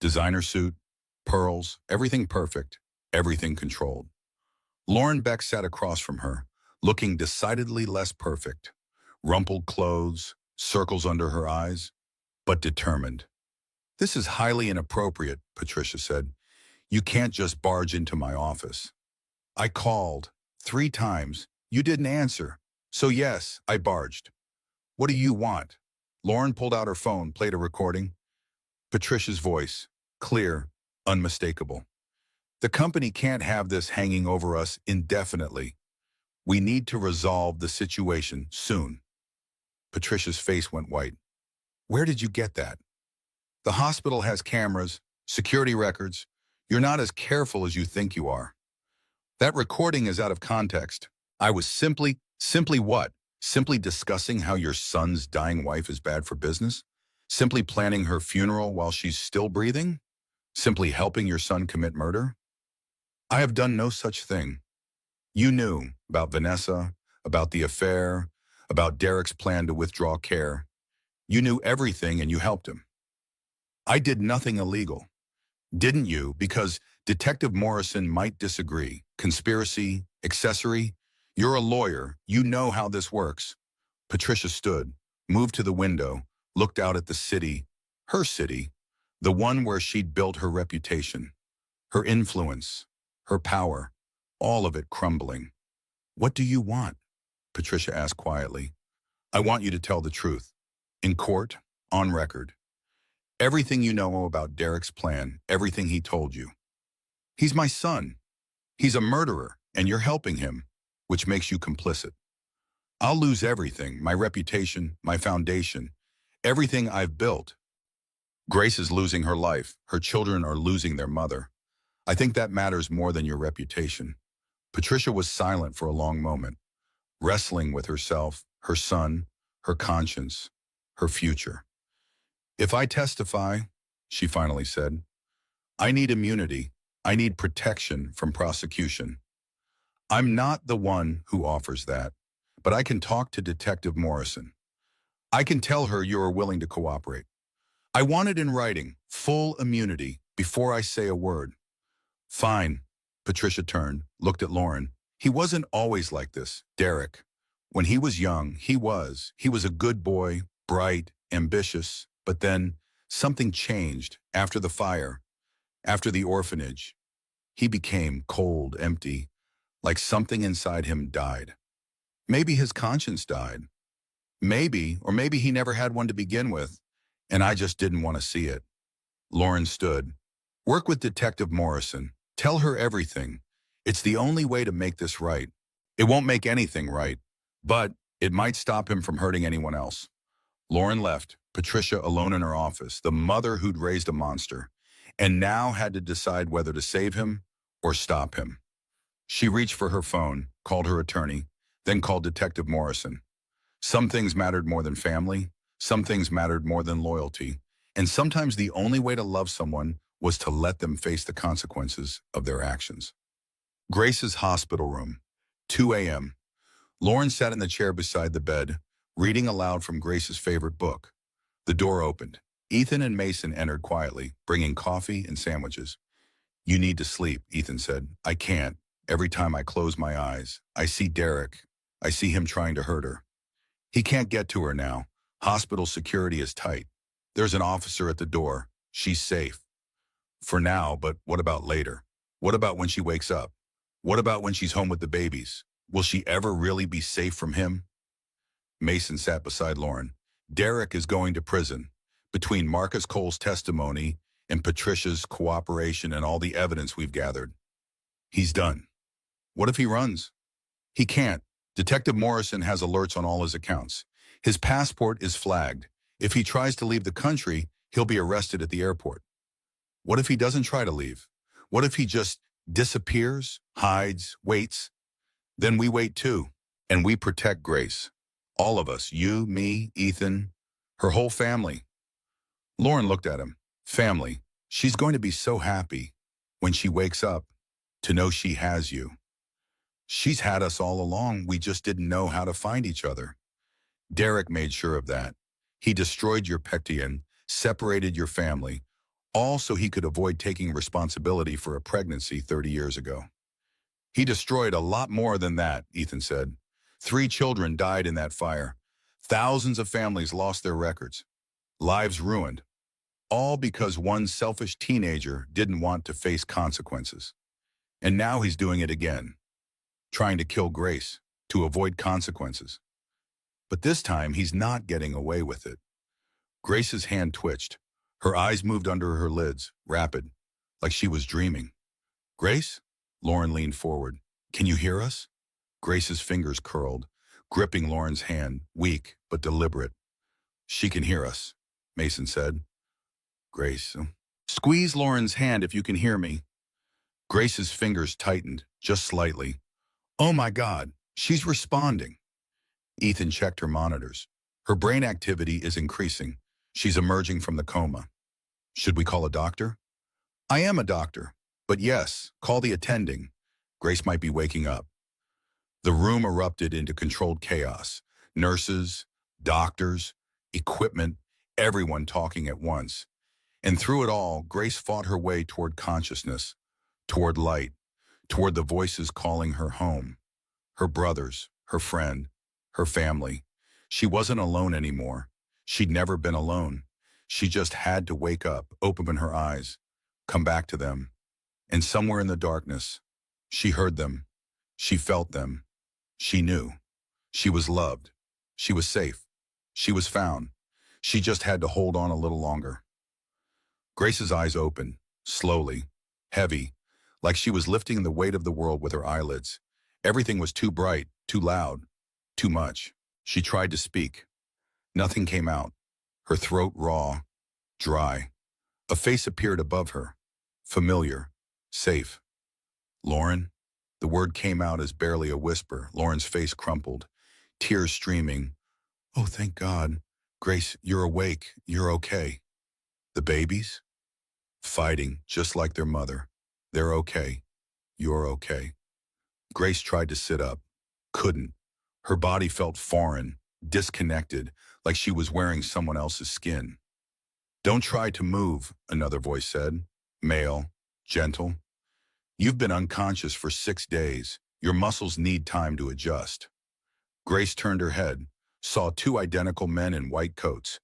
Designer suit, pearls, everything perfect, everything controlled. Lauren Beck sat across from her, looking decidedly less perfect. Rumpled clothes, circles under her eyes, but determined. This is highly inappropriate, Patricia said. You can't just barge into my office. I called 3 times. You didn't answer. So yes, I barged. What do you want? Lauren pulled out her phone, played a recording. Patricia's voice, clear, unmistakable. The company can't have this hanging over us indefinitely. We need to resolve the situation soon. Patricia's face went white. Where did you get that? The hospital has cameras, security records. You're not as careful as you think you are. That recording is out of context. I was simply what? Simply discussing how your son's dying wife is bad for business? Simply planning her funeral while she's still breathing? Simply helping your son commit murder? I have done no such thing. You knew about Vanessa, about the affair, about Derek's plan to withdraw care. You knew everything and you helped him. I did nothing illegal. Didn't you? Because Detective Morrison might disagree. Conspiracy, accessory. You're a lawyer. You know how this works. Patricia stood, moved to the window, looked out at the city, her city, the one where she'd built her reputation, her influence, her power, all of it crumbling. What do you want? Patricia asked quietly. I want you to tell the truth. In court, on record. Everything you know about Derek's plan, everything he told you. He's my son. He's a murderer, and you're helping him, which makes you complicit. I'll lose everything, my reputation, my foundation, everything I've built. Grace is losing her life. Her children are losing their mother. I think that matters more than your reputation. Patricia was silent for a long moment, wrestling with herself, her son, her conscience, her future. If I testify, she finally said, I need immunity. I need protection from prosecution. I'm not the one who offers that, but I can talk to Detective Morrison. I can tell her you are willing to cooperate. I want it in writing, full immunity, before I say a word. Fine. Patricia turned, looked at Lauren. He wasn't always like this, Derek. When he was young, he was. He was a good boy, bright, ambitious, but then something changed after the fire, after the orphanage. He became cold, empty, like something inside him died. Maybe his conscience died. Maybe, or maybe he never had one to begin with, and I just didn't want to see it. Lauren stood. Work with Detective Morrison. Tell her everything. It's the only way to make this right. It won't make anything right, but it might stop him from hurting anyone else. Lauren left, Patricia alone in her office, the mother who'd raised a monster, and now had to decide whether to save him or stop him. She reached for her phone, called her attorney, then called Detective Morrison. Some things mattered more than family, some things mattered more than loyalty, and sometimes the only way to love someone was to let them face the consequences of their actions. Grace's hospital room, 2 a.m. Lauren sat in the chair beside the bed, reading aloud from Grace's favorite book. The door opened. Ethan and Mason entered quietly, bringing coffee and sandwiches. You need to sleep, Ethan said. I can't. Every time I close my eyes, I see Derek. I see him trying to hurt her. He can't get to her now. Hospital security is tight. There's an officer at the door. She's safe. For now, but what about later? What about when she wakes up? What about when she's home with the babies? Will she ever really be safe from him? Mason sat beside Lauren. Derek is going to prison. Between Marcus Cole's testimony and Patricia's cooperation and all the evidence we've gathered, he's done. What if he runs? He can't. Detective Morrison has alerts on all his accounts. His passport is flagged. If he tries to leave the country, he'll be arrested at the airport. What if he doesn't try to leave? What if he just disappears, hides, waits? Then we wait too, and we protect Grace. All of us, you, me, Ethan, her whole family. Lauren looked at him. Family. She's going to be so happy when she wakes up to know she has you. She's had us all along. We just didn't know how to find each other. Derek made sure of that. He destroyed your Pectian, separated your family, all so he could avoid taking responsibility for a pregnancy 30 years ago. He destroyed a lot more than that, Ethan said. 3 children died in that fire. Thousands of families lost their records. Lives ruined. All because one selfish teenager didn't want to face consequences. And now he's doing it again, trying to kill Grace to avoid consequences. But this time he's not getting away with it. Grace's hand twitched. Her eyes moved under her lids, rapid, like she was dreaming. Grace? Lauren leaned forward. Can you hear us? Grace's fingers curled, gripping Lauren's hand, weak but deliberate. She can hear us, Mason said. Grace, squeeze Lauren's hand if you can hear me. Grace's fingers tightened, just slightly. Oh my God, she's responding. Ethan checked her monitors. Her brain activity is increasing. She's emerging from the coma. Should we call a doctor? I am a doctor, but yes, call the attending. Grace might be waking up. The room erupted into controlled chaos. Nurses, doctors, equipment, everyone talking at once. And through it all, Grace fought her way toward consciousness, toward light, toward the voices calling her home. Her brothers, her friend, her family. She wasn't alone anymore. She'd never been alone. She just had to wake up, open her eyes, come back to them. And somewhere in the darkness, she heard them. She felt them. She knew. She was loved. She was safe. She was found. She just had to hold on a little longer. Grace's eyes opened, slowly, heavy, like she was lifting the weight of the world with her eyelids. Everything was too bright, too loud, too much. She tried to speak. Nothing came out. Her throat raw, dry. A face appeared above her. Familiar. Safe. Lauren? The word came out as barely a whisper. Lauren's face crumpled, tears streaming. Oh, thank God. Grace, you're awake. You're okay. The babies? Fighting, just like their mother. They're okay. You're okay. Grace tried to sit up. Couldn't. Her body felt foreign, disconnected, like she was wearing someone else's skin. Don't try to move, another voice said. Male, gentle. You've been unconscious for 6 days. Your muscles need time to adjust. Grace turned her head, saw two identical men in white coats.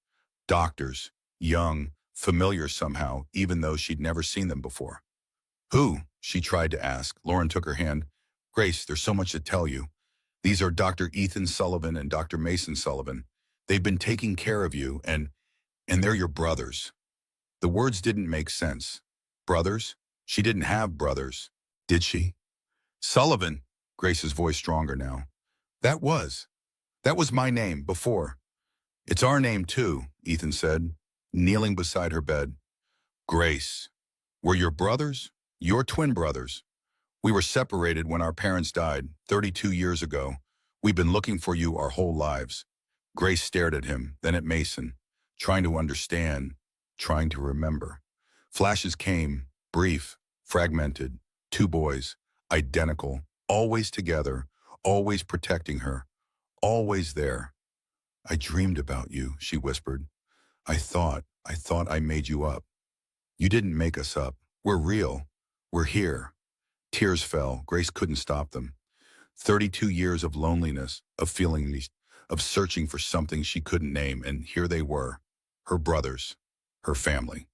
Doctors, young, familiar somehow, even though she'd never seen them before. Who? She tried to ask. Lauren took her hand. Grace, there's so much to tell you. These are Dr. Ethan Sullivan and Dr. Mason Sullivan. They've been taking care of you, and they're your brothers. The words didn't make sense. Brothers? She didn't have brothers, did she? Sullivan, Grace's voice stronger now. That was my name before. It's our name too, Ethan said, kneeling beside her bed. Grace, we're your brothers? Your twin brothers. We were separated when our parents died 32 years ago. We've been looking for you our whole lives. Grace stared at him, then at Mason, trying to understand, trying to remember. Flashes came, brief, fragmented. Two boys, identical, always together, always protecting her, always there. I dreamed about you, she whispered. I thought I made you up. You didn't make us up. We're real. We're here. Tears fell. Grace couldn't stop them. 32 years of loneliness, of feeling, of searching for something she couldn't name, and here they were, her brothers, her family.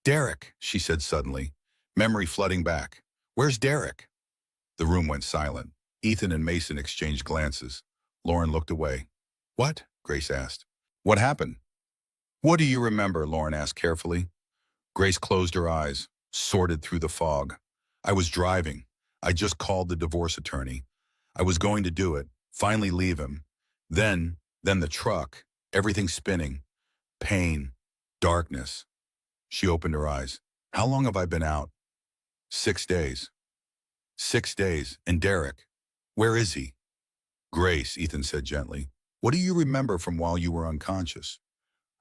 Derek, she said suddenly, memory flooding back. Where's Derek? The room went silent. Ethan and Mason exchanged glances. Lauren looked away. What? Grace asked. What happened? What do you remember? Lauren asked carefully. Grace closed her eyes, sorted through the fog. I was driving. I just called the divorce attorney. I was going to do it, finally leave him. Then the truck, everything spinning. Pain, darkness. She opened her eyes. How long have I been out? 6 days. 6 days. And Derek, where is he? Grace, Ethan said gently. What do you remember from while you were unconscious?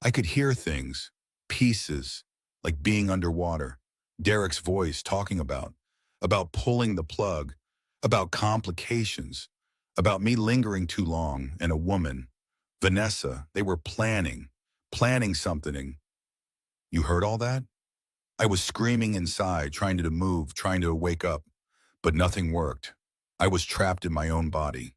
I could hear things, pieces, like being underwater. Derek's voice talking about pulling the plug, about complications, about me lingering too long, and a woman, Vanessa, they were planning something. You heard all that? I was screaming inside, trying to move, trying to wake up, but nothing worked. I was trapped in my own body.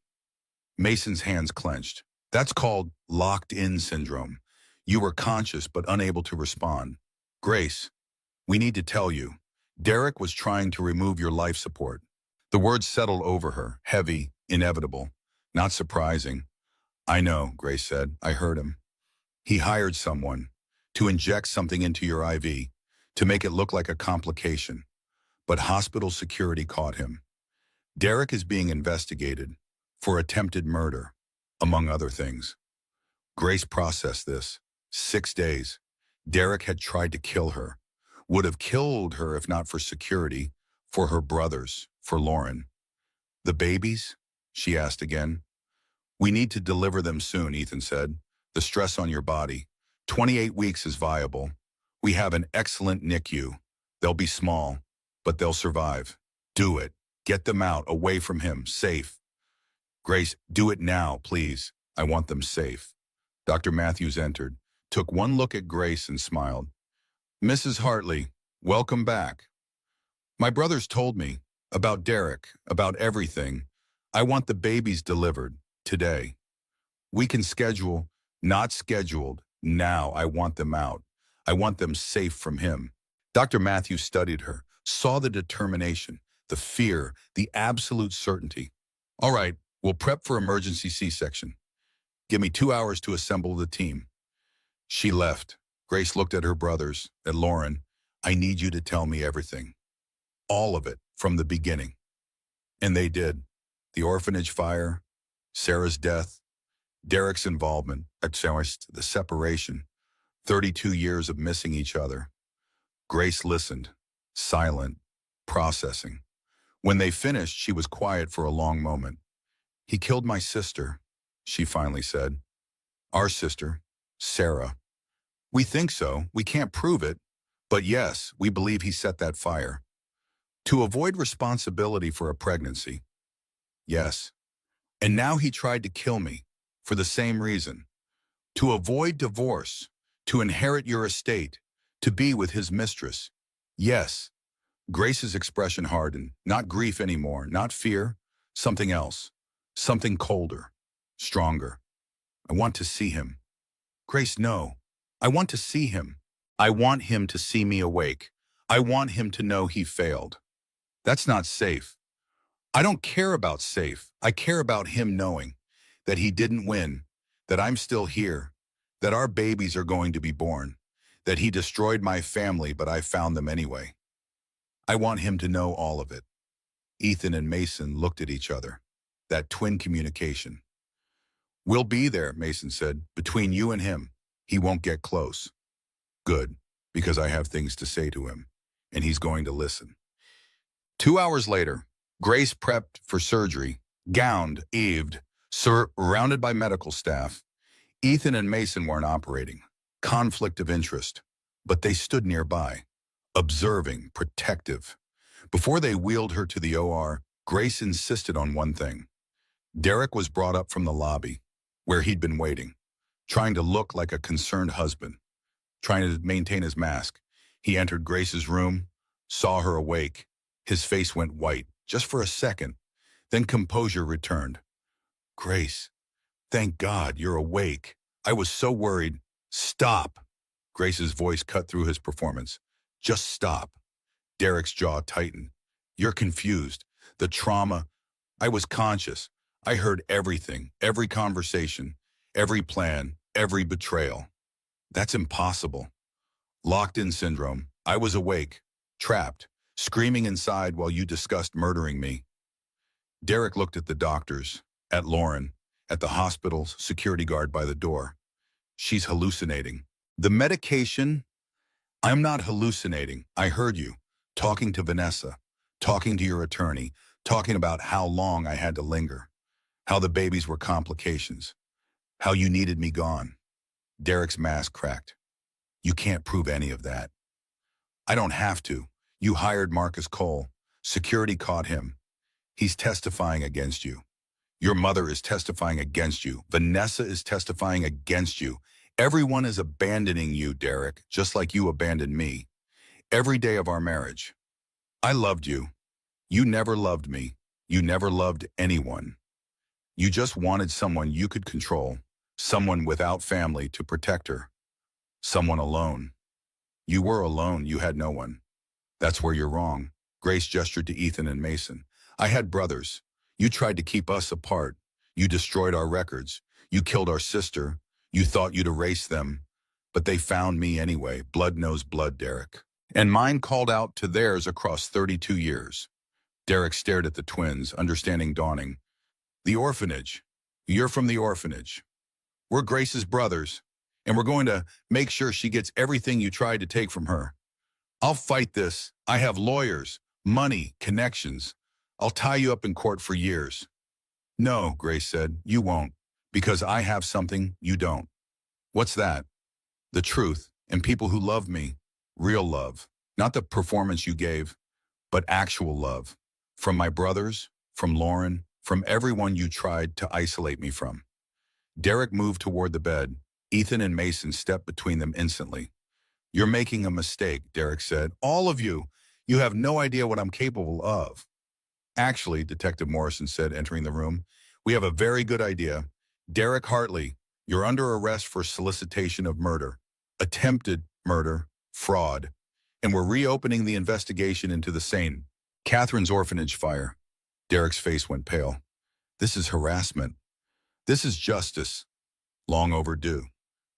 Mason's hands clenched. That's called locked-in syndrome. You were conscious but unable to respond. Grace, we need to tell you. Derek was trying to remove your life support. The words settled over her, heavy, inevitable, not surprising. I know, Grace said. I heard him. He hired someone to inject something into your IV, to make it look like a complication. But hospital security caught him. Derek is being investigated for attempted murder, among other things. Grace processed this. 6 days. Derek had tried to kill her. Would have killed her if not for security, for her brothers, for Lauren. The babies? She asked again. We need to deliver them soon, Ethan said. The stress on your body. 28 weeks is viable. We have an excellent NICU. They'll be small, but they'll survive. Do it. Get them out, away from him, safe. Grace, do it now, please. I want them safe. Dr. Matthews entered, took one look at Grace and smiled. Mrs. Hartley, welcome back. My brothers told me about Derek, about everything. I want the babies delivered today. We can schedule, not scheduled. Now I want them out. I want them safe from him. Dr. Matthews studied her, saw the determination, the fear, the absolute certainty. All right, we'll prep for emergency C-section. Give me 2 hours to assemble the team. She left. Grace looked at her brothers, at Lauren. I need you to tell me everything. All of it, from the beginning. And they did. The orphanage fire, Sarah's death, Derek's involvement, the separation, 32 years of missing each other. Grace listened, silent, processing. When they finished, she was quiet for a long moment. "He killed my sister," she finally said. "Our sister, Sarah. We think so. We can't prove it. But yes, we believe he set that fire. To avoid responsibility for a pregnancy. Yes. And now he tried to kill me. For the same reason. To avoid divorce. To inherit your estate. To be with his mistress. Yes." Grace's expression hardened. Not grief anymore. Not fear. Something else. Something colder. Stronger. "I want to see him." "Grace, no. I want to see him. I want him to see me awake. I want him to know he failed. That's not safe. I don't care about safe. I care about him knowing that he didn't win, that I'm still here, that our babies are going to be born, that he destroyed my family, but I found them anyway. I want him to know all of it." Ethan and Mason looked at each other. That twin communication. "We'll be there," Mason said. "Between you and him, he won't get close." "Good, because I have things to say to him, and he's going to listen." 2 hours later, Grace prepped for surgery, gowned, eaved, surrounded by medical staff. Ethan and Mason weren't operating. Conflict of interest. But they stood nearby, observing, protective. Before they wheeled her to the OR, Grace insisted on one thing. Derek was brought up from the lobby, where he'd been waiting, trying to look like a concerned husband, trying to maintain his mask. He entered Grace's room, saw her awake. His face went white, just for a second. Then composure returned. "Grace, thank God you're awake. I was so worried." "Stop." Grace's voice cut through his performance. "Just stop." Derek's jaw tightened. "You're confused. The trauma. I was conscious. I heard everything, every conversation, every plan, every betrayal." "That's impossible." "Locked-in syndrome. I was awake, trapped, screaming inside while you discussed murdering me." Derek looked at the doctors, at Lauren, at the hospital's security guard by the door. "She's hallucinating." "The medication." "I'm not hallucinating. I heard you, talking to Vanessa, talking to your attorney, talking about how long I had to linger, how the babies were complications, how you needed me gone." Derek's mask cracked. "You can't prove any of that." "I don't have to. You hired Marcus Cole. Security caught him. He's testifying against you. Your mother is testifying against you. Vanessa is testifying against you. Everyone is abandoning you, Derek, just like you abandoned me. Every day of our marriage. I loved you. You never loved me. You never loved anyone. You just wanted someone you could control, someone without family to protect her, someone alone. You were alone. You had no one. That's where you're wrong." Grace gestured to Ethan and Mason. "I had brothers. You tried to keep us apart. You destroyed our records. You killed our sister. You thought you'd erase them. But they found me anyway. Blood knows blood, Derek. And mine called out to theirs across 32 years. Derek stared at the twins, understanding dawning. "The orphanage. You're from the orphanage. We're Grace's brothers, and we're going to make sure she gets everything you tried to take from her. I'll fight this. I have lawyers, money, connections. I'll tie you up in court for years." "No," Grace said, "you won't, because I have something you don't." "What's that?" "The truth, and people who love me. Real love. Not the performance you gave, but actual love. From my brothers, from Lauren, from everyone you tried to isolate me from." Derek moved toward the bed. Ethan and Mason stepped between them instantly. "You're making a mistake," Derek said. "All of you. You have no idea what I'm capable of." "Actually," Detective Morrison said, entering the room, "we have a very good idea. Derek Hartley, you're under arrest for solicitation of murder, attempted murder, fraud, and we're reopening the investigation into the St. Catherine's orphanage fire." Derek's face went pale. "This is harassment. This is justice. Long overdue."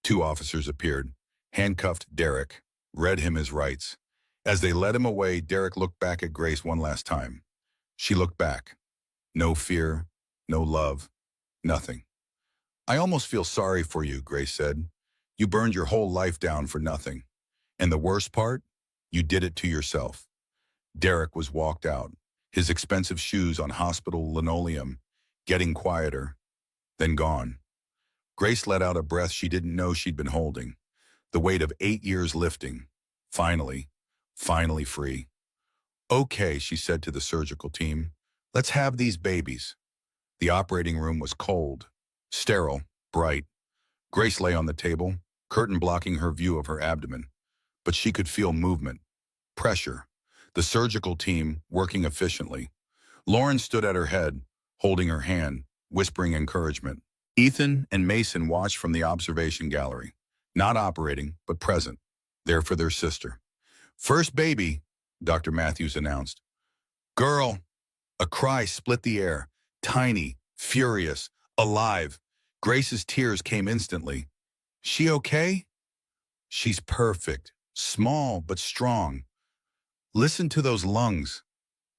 2 officers appeared, handcuffed Derek, read him his rights. As they led him away, Derek looked back at Grace one last time. She looked back. No fear, no love, nothing. "I almost feel sorry for you," Grace said. "You burned your whole life down for nothing. And the worst part? You did it to yourself." Derek was walked out. his expensive shoes on hospital linoleum, getting quieter, then gone. Grace let out a breath she didn't know she'd been holding, the weight of 8 years lifting. Finally free. Okay, she said to the surgical team, let's have these babies. The operating room was cold, sterile, bright. Grace lay on the table, curtain blocking her view of her abdomen, but she could feel movement, pressure, the surgical team working efficiently. Lauren stood at her head, holding her hand, whispering encouragement. Ethan and Mason watched from the observation gallery, not operating, but present, there for their sister. First baby, Dr. Matthews announced. Girl, a cry split the air, tiny, furious, alive. Grace's tears came instantly. She okay? She's perfect, small but strong. Listen to those lungs.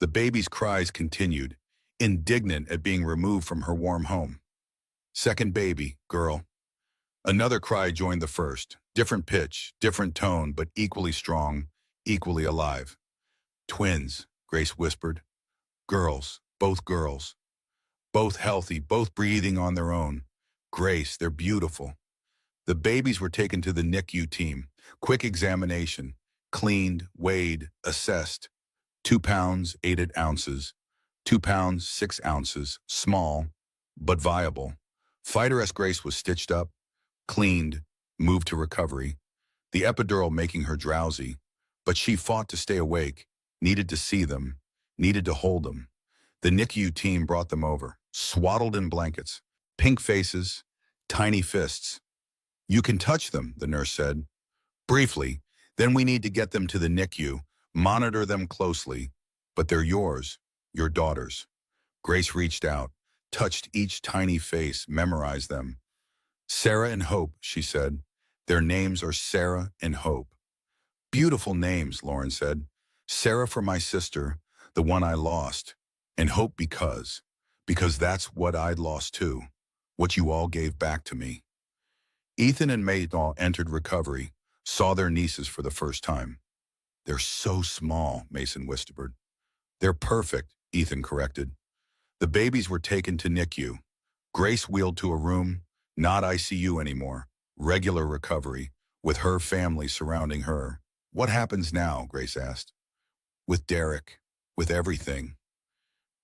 The baby's cries continued, indignant at being removed from her warm home. Second baby, girl. Another cry joined the first. Different pitch, different tone, but equally strong, equally alive. Twins, Grace whispered. Girls, both girls. Both healthy, both breathing on their own. Grace, they're beautiful. The babies were taken to the NICU team. Quick examination. Cleaned, weighed, assessed. 2 pounds, 8 ounces. 2 pounds, 6 ounces. Small, but viable. Fighter-esque Grace was stitched up, cleaned, moved to recovery. The epidural making her drowsy, but she fought to stay awake, needed to see them, needed to hold them. The NICU team brought them over, swaddled in blankets, pink faces, tiny fists. You can touch them, the nurse said. Briefly, then we need to get them to the NICU, monitor them closely, but they're yours, your daughters. Grace reached out, touched each tiny face, memorized them. Sarah and Hope, she said. Their names are Sarah and Hope. Beautiful names, Lauren said. Sarah for my sister, the one I lost, and Hope because that's what I'd lost too, what you all gave back to me. Ethan and Maydal entered recovery, saw their nieces for the first time. They're so small, Mason whispered. They're perfect, Ethan corrected. The babies were taken to NICU. Grace wheeled to a room, not ICU anymore, regular recovery, with her family surrounding her. What happens now, Grace asked. With Derek, with everything.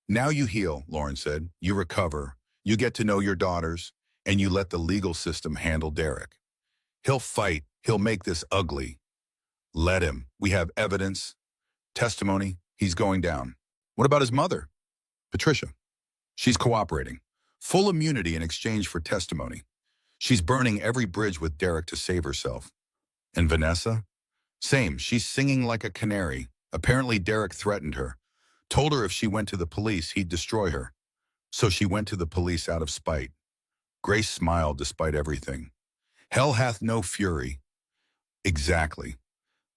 Now you heal, Lauren said. You recover. You get to know your daughters, and you let the legal system handle Derek. He'll fight. He'll make this ugly. Let him. We have evidence. Testimony. He's going down. What about his mother? Patricia. She's cooperating. Full immunity in exchange for testimony. She's burning every bridge with Derek to save herself. And Vanessa? Same. She's singing like a canary. Apparently Derek threatened her. Told her if she went to the police, he'd destroy her. So she went to the police out of spite. Grace smiled despite everything. Hell hath no fury. Exactly.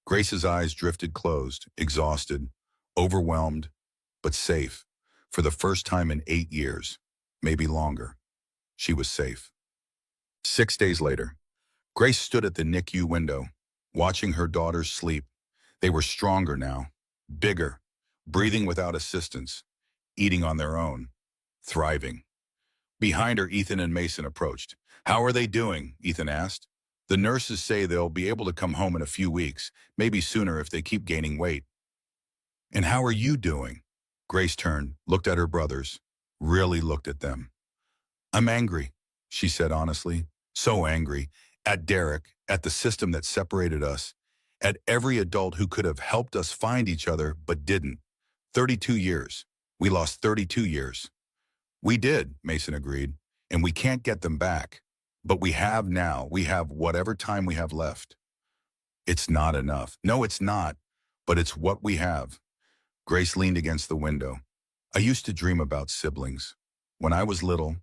Grace's eyes drifted closed, exhausted, overwhelmed, but safe. For the first time in 8 years, maybe longer, she was safe. 6 days later, Grace stood at the NICU window, watching her daughters sleep. They were stronger now, bigger, breathing without assistance, eating on their own, thriving. Behind her, Ethan and Mason approached. How are they doing? Ethan asked. The nurses say they'll be able to come home in a few weeks, maybe sooner if they keep gaining weight. And how are you doing? Grace turned, looked at her brothers, really looked at them. I'm angry, she said honestly. So angry. At Derek, at the system that separated us, at every adult who could have helped us find each other but didn't. 32 years. We lost 32 years. We did, Mason agreed, and we can't get them back. But we have now. We have whatever time we have left. It's not enough. No, it's not, but it's what we have. Grace leaned against the window. I used to dream about siblings. When I was little,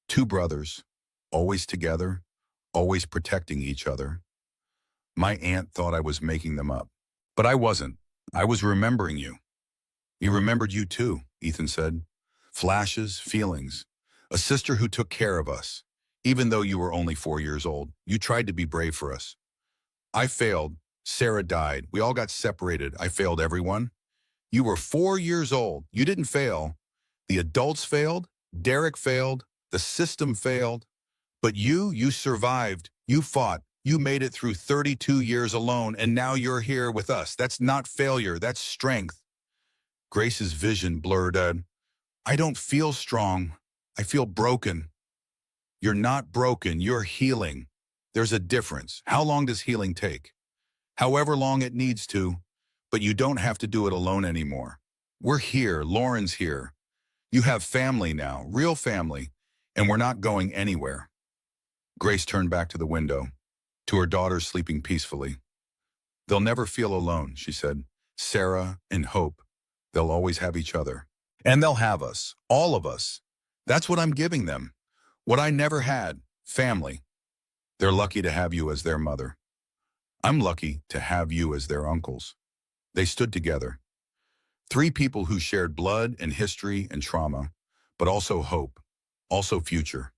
2 brothers, always together, always protecting each other. My aunt thought I was making them up, but I wasn't. I was remembering you. We remembered you too, Ethan said. Flashes, feelings. A sister who took care of us. Even though you were only 4 years old, you tried to be brave for us. I failed. Sarah died. We all got separated. I failed everyone. You were 4 years old. You didn't fail. The adults failed. Derek failed. The system failed. But you survived. You fought. You made it through 32 years alone, and now you're here with us. That's not failure. That's strength. Grace's vision blurred out. I don't feel strong. I feel broken. You're not broken. You're healing. There's a difference. How long does healing take? However long it needs to, but you don't have to do it alone anymore. We're here. Lauren's here. You have family now, real family, and we're not going anywhere. Grace turned back to the window, to her daughters sleeping peacefully. They'll never feel alone, she said. Sarah and Hope, they'll always have each other. And they'll have us, all of us. That's what I'm giving them. What I never had, family. They're lucky to have you as their mother. I'm lucky to have you as their uncles. They stood together. Three people who shared blood and history and trauma, but also hope, also future,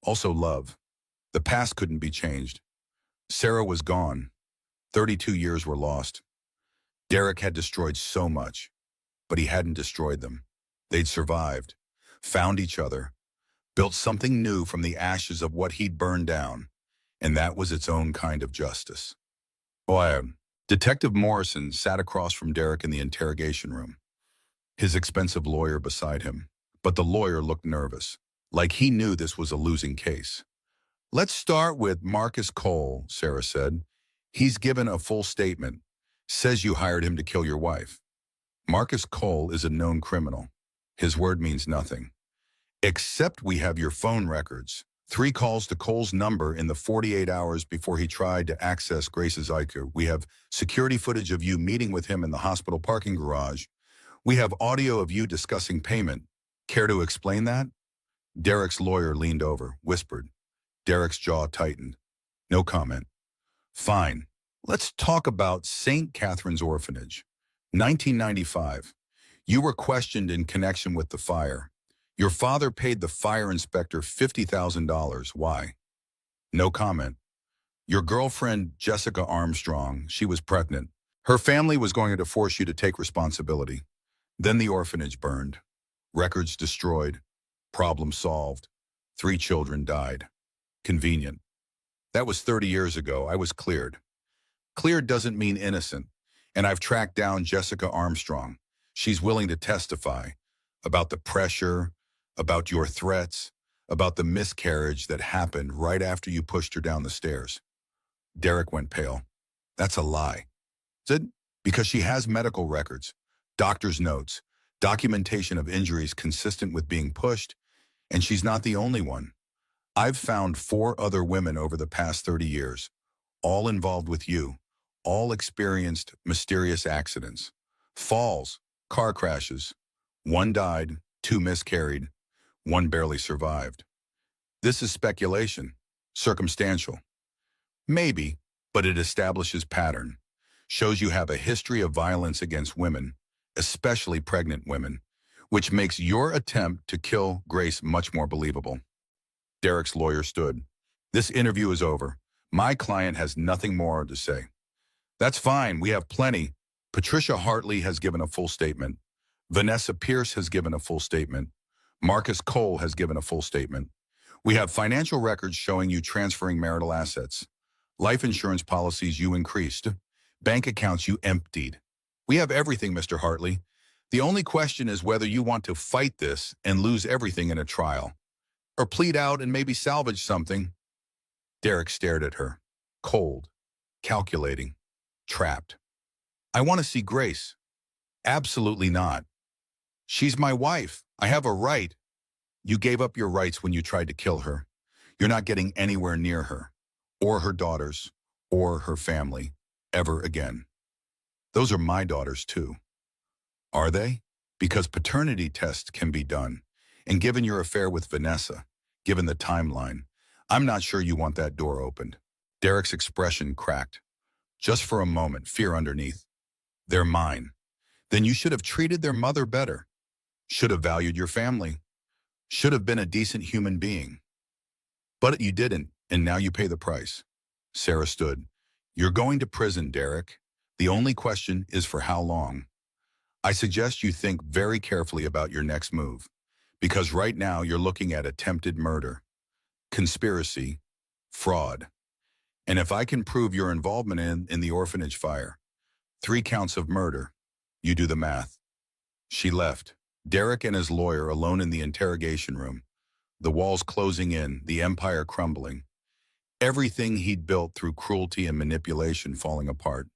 also love. The past couldn't be changed. Sarah was gone. 32 years were lost. Derek had destroyed so much, but he hadn't destroyed them. They'd survived, found each other, built something new from the ashes of what he'd burned down, and that was its own kind of justice. Detective Morrison sat across from Derek in the interrogation room, his expensive lawyer beside him. But the lawyer looked nervous, like he knew this was a losing case. Let's start with Marcus Cole, Sarah said. He's given a full statement, says you hired him to kill your wife. Marcus Cole is a known criminal. His word means nothing. Except we have your phone records. 3 calls to Cole's number in the 48 hours before he tried to access Grace's IQ. We have security footage of you meeting with him in the hospital parking garage. We have audio of you discussing payment. Care to explain that? Derek's lawyer leaned over, whispered. Derek's jaw tightened. No comment. Fine. Let's talk about St. Catherine's Orphanage. 1995. You were questioned in connection with the fire. Your father paid the fire inspector $50,000. Why? No comment. Your girlfriend, Jessica Armstrong, she was pregnant. Her family was going to force you to take responsibility. Then the orphanage burned. Records destroyed. Problem solved. 3 children died. Convenient. That was 30 years ago. I was cleared. Cleared doesn't mean innocent. And I've tracked down Jessica Armstrong. She's willing to testify about the pressure, about your threats, about the miscarriage that happened right after you pushed her down the stairs. Derek went pale. That's a lie. Is it? Because she has medical records, doctor's notes, documentation of injuries consistent with being pushed, and she's not the only one. I've found 4 other women over the past 30 years, all involved with you, all experienced mysterious accidents, falls, car crashes. 1 died, 2 miscarried, 1 barely survived. This is speculation, circumstantial. Maybe, but it establishes pattern, shows you have a history of violence against women, especially pregnant women, which makes your attempt to kill Grace much more believable. Derek's lawyer stood. This interview is over. My client has nothing more to say. That's fine, we have plenty. Patricia Hartley has given a full statement. Vanessa Pierce has given a full statement. Marcus Cole has given a full statement. We have financial records showing you transferring marital assets. Life insurance policies you increased. Bank accounts you emptied. We have everything, Mr. Hartley. The only question is whether you want to fight this and lose everything in a trial, or plead out and maybe salvage something. Derek stared at her, cold, calculating, trapped. I want to see Grace. Absolutely not. She's my wife. I have a right. You gave up your rights when you tried to kill her. You're not getting anywhere near her, or her daughters, or her family, ever again. Those are my daughters too. Are they? Because paternity tests can be done. And given your affair with Vanessa, given the timeline, I'm not sure you want that door opened. Derek's expression cracked. Just for a moment, fear underneath. They're mine. Then you should have treated their mother better. Should have valued your family. Should have been a decent human being. But you didn't, and now you pay the price. Sarah stood. You're going to prison, Derek. The only question is for how long. I suggest you think very carefully about your next move, because right now you're looking at attempted murder, conspiracy, fraud. And if I can prove your involvement in the orphanage fire, 3 counts of murder, you do the math. She left, Derek and his lawyer alone in the interrogation room, the walls closing in, the empire crumbling. Everything he'd built through cruelty and manipulation falling apart.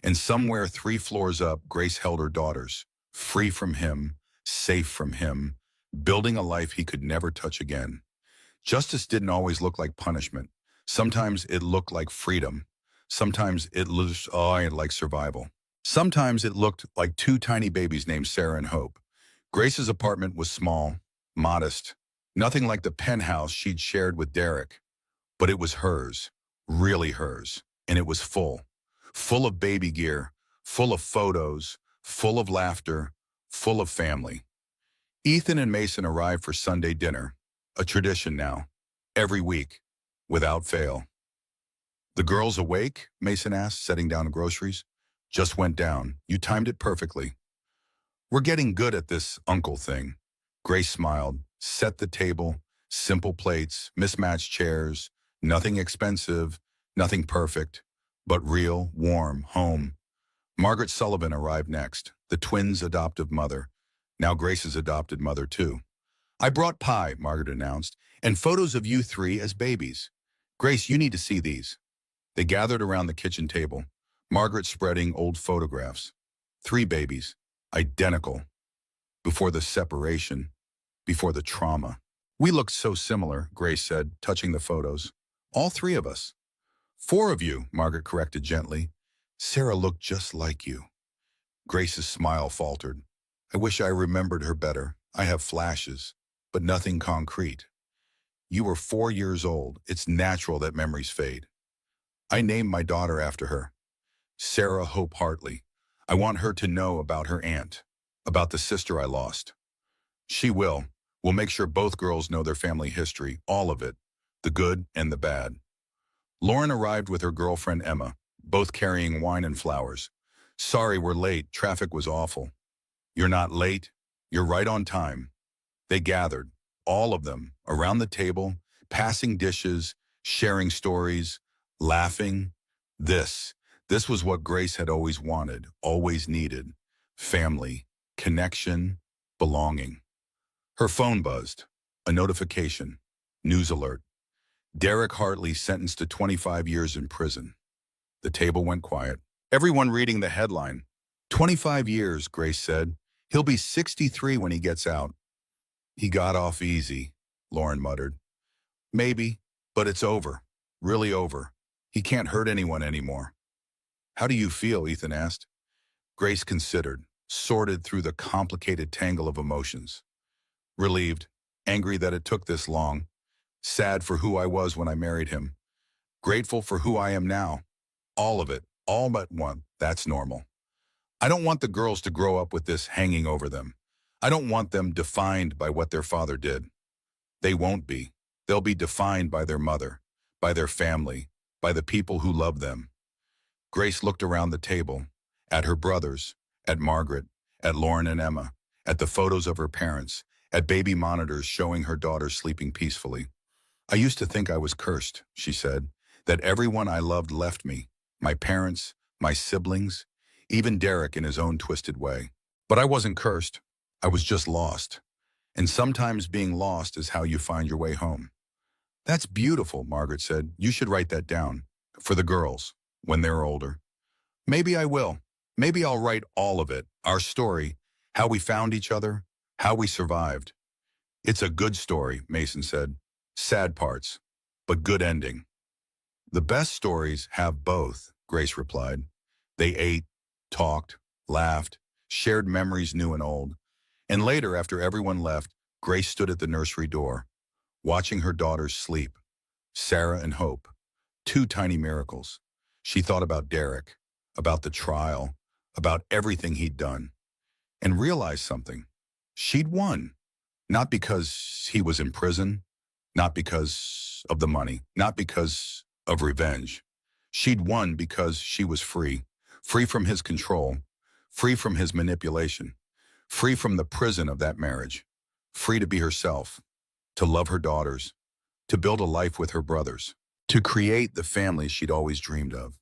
And somewhere 3 floors up, Grace held her daughters, free from him, safe from him, building a life he could never touch again. Justice didn't always look like punishment. Sometimes it looked like freedom. Sometimes it looked like survival. Sometimes it looked like 2 tiny babies named Sarah and Hope. Grace's apartment was small, modest, nothing like the penthouse she'd shared with Derek. But it was hers, really hers, and it was full of baby gear, full of photos, full of laughter, full of family. Ethan and Mason arrived for Sunday dinner, a tradition now, every week, without fail. "The girls awake?" Mason asked, setting down groceries. "Just went down. You timed it perfectly." "We're getting good at this uncle thing." Grace smiled, set the table, simple plates, mismatched chairs, nothing expensive, nothing perfect, but real, warm, home. Margaret Sullivan arrived next, the twins' adoptive mother, now Grace's adopted mother too. "I brought pie," Margaret announced, "and photos of you 3 as babies. Grace, you need to see these." They gathered around the kitchen table, Margaret spreading old photographs. 3 babies, identical. Before the separation, before the trauma. "We looked so similar," Grace said, touching the photos. "All 3 of us." "4 of you," Margaret corrected gently. "Sarah looked just like you." Grace's smile faltered. "I wish I remembered her better. I have flashes, but nothing concrete." "You were 4 years old. It's natural that memories fade." "I named my daughter after her. Sarah Hope Hartley. I want her to know about her aunt, about the sister I lost." "She will. We'll make sure both girls know their family history, all of it, the good and the bad." Lauren arrived with her girlfriend Emma, both carrying wine and flowers. "Sorry we're late, traffic was awful." "You're not late, you're right on time." They gathered, all of them, around the table, passing dishes, sharing stories, laughing. This was what Grace had always wanted, always needed. Family, connection, belonging. Her phone buzzed. A notification. News alert. Derek Hartley sentenced to 25 years in prison. The table went quiet. Everyone reading the headline. 25 years, Grace said. "He'll be 63 when he gets out." "He got off easy," Lauren muttered. "Maybe, but it's over. Really over. He can't hurt anyone anymore." "How do you feel?" Ethan asked. Grace considered, sorted through the complicated tangle of emotions. Relieved, angry that it took this long, sad for who I was when I married him, grateful for who I am now. All of it, all but one, that's normal. I don't want the girls to grow up with this hanging over them. I don't want them defined by what their father did. They won't be. They'll be defined by their mother, by their family, by the people who love them. Grace looked around the table, at her brothers, at Margaret, at Lauren and Emma, at the photos of her parents, at baby monitors showing her daughter sleeping peacefully. "I used to think I was cursed," she said, "that everyone I loved left me, my parents, my siblings, even Derek in his own twisted way. But I wasn't cursed. I was just lost. And sometimes being lost is how you find your way home." "That's beautiful," Margaret said. "You should write that down. For the girls, when they're older." "Maybe I will. Maybe I'll write all of it, our story, how we found each other, how we survived." "It's a good story," Mason said. "Sad parts, but good ending." "The best stories have both," Grace replied. They ate, talked, laughed, shared memories new and old. And later, after everyone left, Grace stood at the nursery door, watching her daughters sleep. Sarah and Hope, 2 tiny miracles. She thought about Derek, about the trial, about everything he'd done, and realized something. She'd won. Not because he was in prison, not because of the money, not because of revenge. She'd won because she was free, free from his control, free from his manipulation, free from the prison of that marriage, free to be herself, to love her daughters, to build a life with her brothers, to create the family she'd always dreamed of.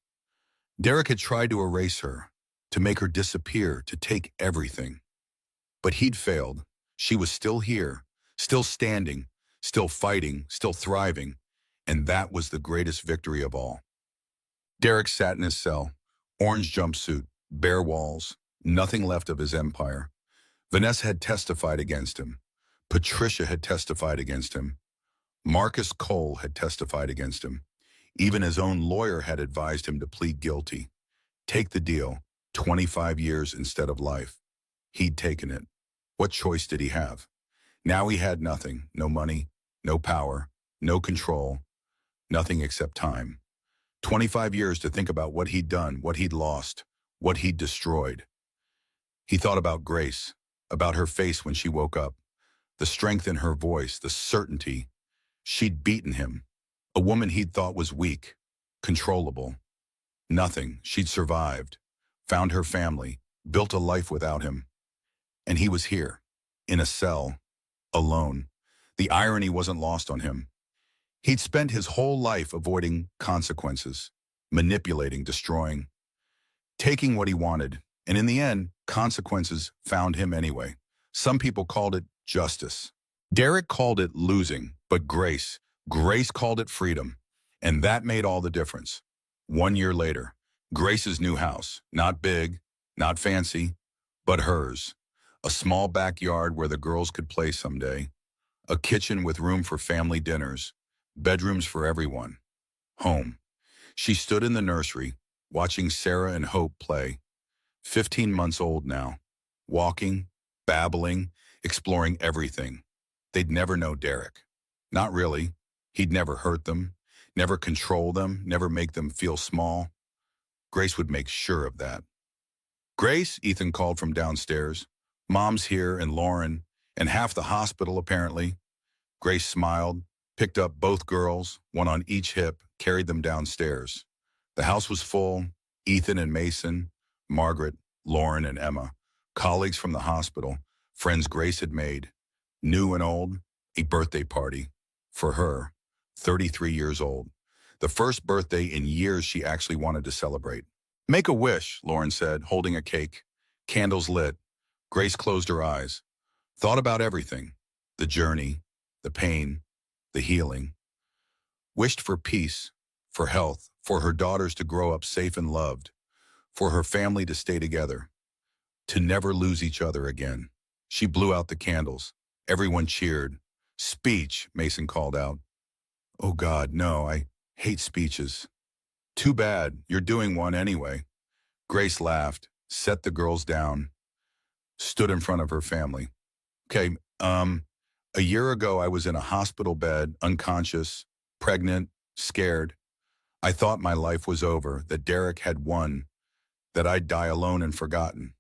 Derek had tried to erase her, to make her disappear, to take everything. But he'd failed. She was still here, still standing, still fighting, still thriving, and that was the greatest victory of all. Derek sat in his cell, orange jumpsuit, bare walls, nothing left of his empire. Vanessa had testified against him. Patricia had testified against him. Marcus Cole had testified against him. Even his own lawyer had advised him to plead guilty. Take the deal, 25 years instead of life. He'd taken it. What choice did he have? Now he had nothing, no money, no power, no control, nothing except time. 25 years to think about what he'd done, what he'd lost, what he'd destroyed. He thought about Grace, about her face when she woke up, the strength in her voice, the certainty. She'd beaten him, a woman he'd thought was weak, controllable. Nothing, she'd survived, found her family, built a life without him. And he was here, in a cell, alone. The irony wasn't lost on him. He'd spent his whole life avoiding consequences, manipulating, destroying, taking what he wanted, and in the end, consequences found him anyway. Some people called it justice. Derek called it losing, but Grace called it freedom, and that made all the difference. 1 year later, Grace's new house, not big, not fancy, but hers. A small backyard where the girls could play someday, a kitchen with room for family dinners, bedrooms for everyone. Home. She stood in the nursery, watching Sarah and Hope play. 15 months old now, walking, babbling, exploring everything. They'd never know Derek. Not really. He'd never hurt them, never control them, never make them feel small. Grace would make sure of that. Grace, Ethan called from downstairs. Mom's here and Lauren, and half the hospital apparently. Grace smiled, picked up both girls, one on each hip, carried them downstairs. The house was full. Ethan and Mason, Margaret, Lauren and Emma, colleagues from the hospital, friends Grace had made, new and old, a birthday party. For her, 33 years old. The first birthday in years she actually wanted to celebrate. Make a wish, Lauren said, holding a cake. Candles lit. Grace closed her eyes. Thought about everything. The journey, the pain, the healing. Wished for peace, for health, for her daughters to grow up safe and loved, for her family to stay together, to never lose each other again. She blew out the candles. Everyone cheered. Speech, Mason called out. Oh God, no, I hate speeches. Too bad, you're doing one anyway. Grace laughed, set the girls down, stood in front of her family. Okay, a year ago I was in a hospital bed, unconscious, pregnant, scared. I thought my life was over, that Derek had won, that I'd die alone and forgotten.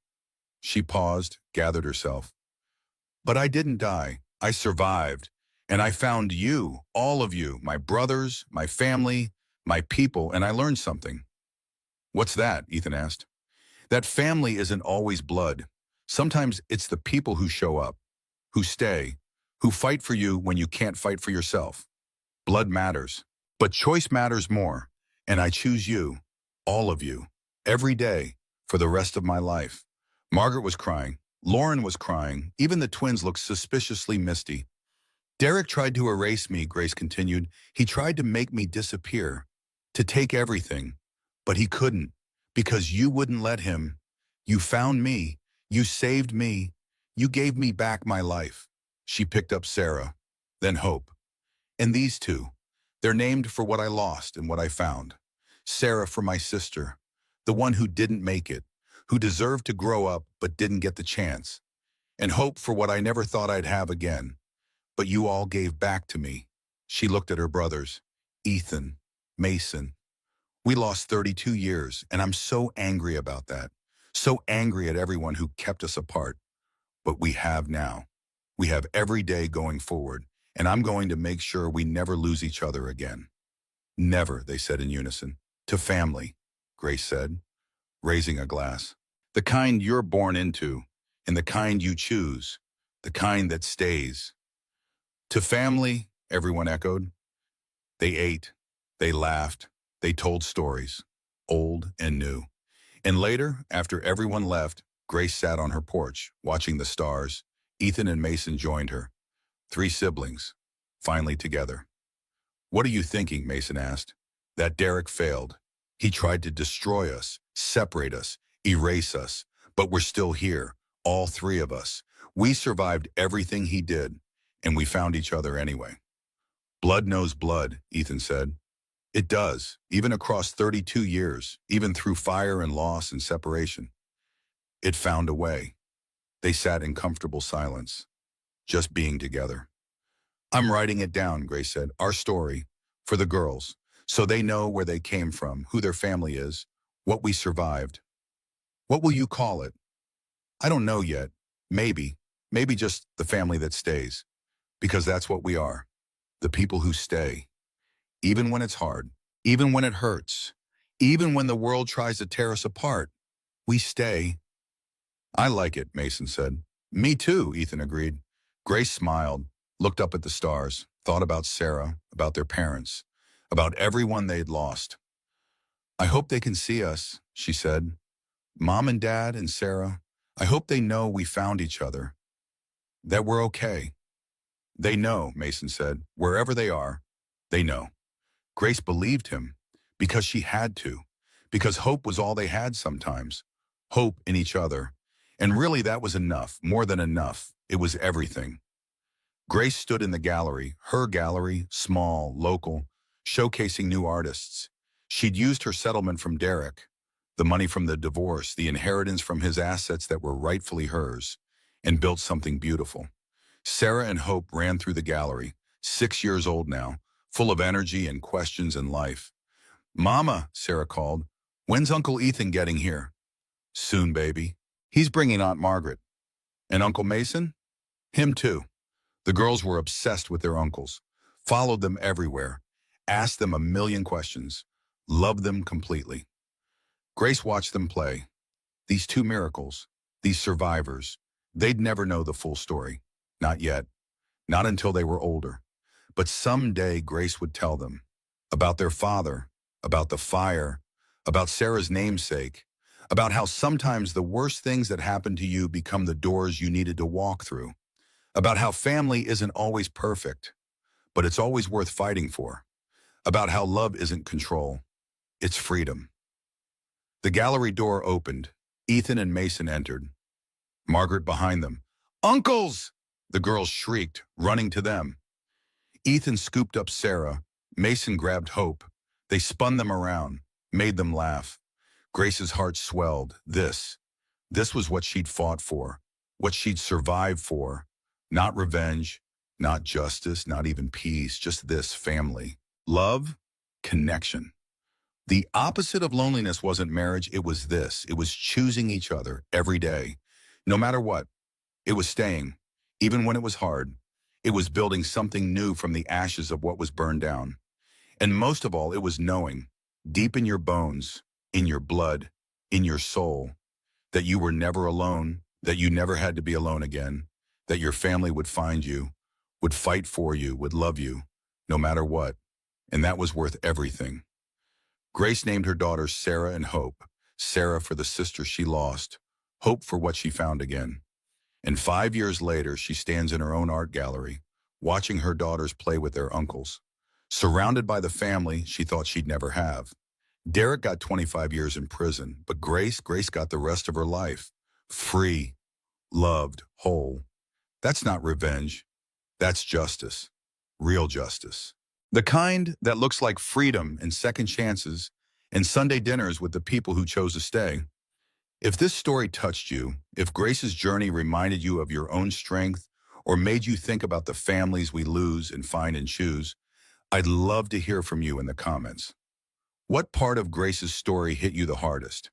She paused, gathered herself. But I didn't die. I survived. And I found you, all of you, my brothers, my family, my people, and I learned something. What's that? Ethan asked. That family isn't always blood. Sometimes it's the people who show up, who stay, who fight for you when you can't fight for yourself. Blood matters, but choice matters more. And I choose you, all of you, every day, for the rest of my life. Margaret was crying. Lauren was crying. Even the twins looked suspiciously misty. Derek tried to erase me, Grace continued. He tried to make me disappear, to take everything. But he couldn't, because you wouldn't let him. You found me. You saved me. You gave me back my life. She picked up Sarah, then Hope. And these two, they're named for what I lost and what I found. Sarah for my sister, the one who didn't make it, who deserved to grow up but didn't get the chance. And Hope for what I never thought I'd have again. But you all gave back to me. She looked at her brothers, Ethan, Mason. We lost 32 years, and I'm so angry about that. So angry at everyone who kept us apart. But we have now. We have every day going forward, and I'm going to make sure we never lose each other again. Never, they said in unison. To family, Grace said, raising a glass. The kind you're born into, and the kind you choose, the kind that stays. To family, everyone echoed. They ate, they laughed, they told stories, old and new. And later, after everyone left, Grace sat on her porch, watching the stars. Ethan and Mason joined her. Three siblings, finally together. "What are you thinking?" Mason asked. "That Derek failed. He tried to destroy us, separate us, erase us. But we're still here, all three of us. We survived everything he did, and we found each other anyway." "Blood knows blood," Ethan said. "It does, even across 32 years, even through fire and loss and separation. It found a way." They sat in comfortable silence, just being together. "I'm writing it down," Grace said, "our story, for the girls, so they know where they came from, who their family is, what we survived." "What will you call it?" "I don't know yet. Maybe just the family that stays. Because that's what we are, the people who stay. Even when it's hard, even when it hurts, even when the world tries to tear us apart, we stay." "I like it," Mason said. "Me too," Ethan agreed. Grace smiled, looked up at the stars, thought about Sarah, about their parents, about everyone they'd lost. "I hope they can see us," she said. "Mom and Dad and Sarah, I hope they know we found each other, that we're okay." "They know," Mason said. "Wherever they are, they know." Grace believed him because she had to, because hope was all they had sometimes. Hope in each other. And really that was enough, more than enough. It was everything. Grace stood in the gallery, her gallery, small, local, showcasing new artists. She'd used her settlement from Derek, the money from the divorce, the inheritance from his assets that were rightfully hers, and built something beautiful. Sarah and Hope ran through the gallery, 6 years old now, full of energy and questions in life. "Mama," Sarah called, "when's Uncle Ethan getting here?" "Soon, baby. He's bringing Aunt Margaret." "And Uncle Mason?" "Him too." The girls were obsessed with their uncles, followed them everywhere, asked them a million questions, loved them completely. Grace watched them play. These two miracles, these survivors, they'd never know the full story. Not yet. Not until they were older. But someday Grace would tell them about their father, about the fire, about Sarah's namesake, about how sometimes the worst things that happen to you become the doors you needed to walk through, about how family isn't always perfect, but it's always worth fighting for, about how love isn't control, it's freedom. The gallery door opened. Ethan and Mason entered. Margaret behind them. "Uncles!" The girls shrieked, running to them. Ethan scooped up Sarah. Mason grabbed Hope. They spun them around, made them laugh. Grace's heart swelled. This was what she'd fought for, what she'd survived for. Not revenge, not justice, not even peace, just this: family. Love, connection. The opposite of loneliness wasn't marriage, it was this. It was choosing each other every day. No matter what, it was staying, even when it was hard. It was building something new from the ashes of what was burned down. And most of all, it was knowing, deep in your bones, in your blood, in your soul, that you were never alone, that you never had to be alone again, that your family would find you, would fight for you, would love you, no matter what. And that was worth everything. Grace named her daughters Sarah and Hope, Sarah for the sister she lost, Hope for what she found again. And 5 years later, she stands in her own art gallery, watching her daughters play with their uncles, surrounded by the family she thought she'd never have. Derek got 25 years in prison, but Grace got the rest of her life. Free, loved, whole. That's not revenge. That's justice. Real justice. The kind that looks like freedom and second chances and Sunday dinners with the people who chose to stay. If this story touched you, if Grace's journey reminded you of your own strength or made you think about the families we lose and find and choose, I'd love to hear from you in the comments. What part of Grace's story hit you the hardest?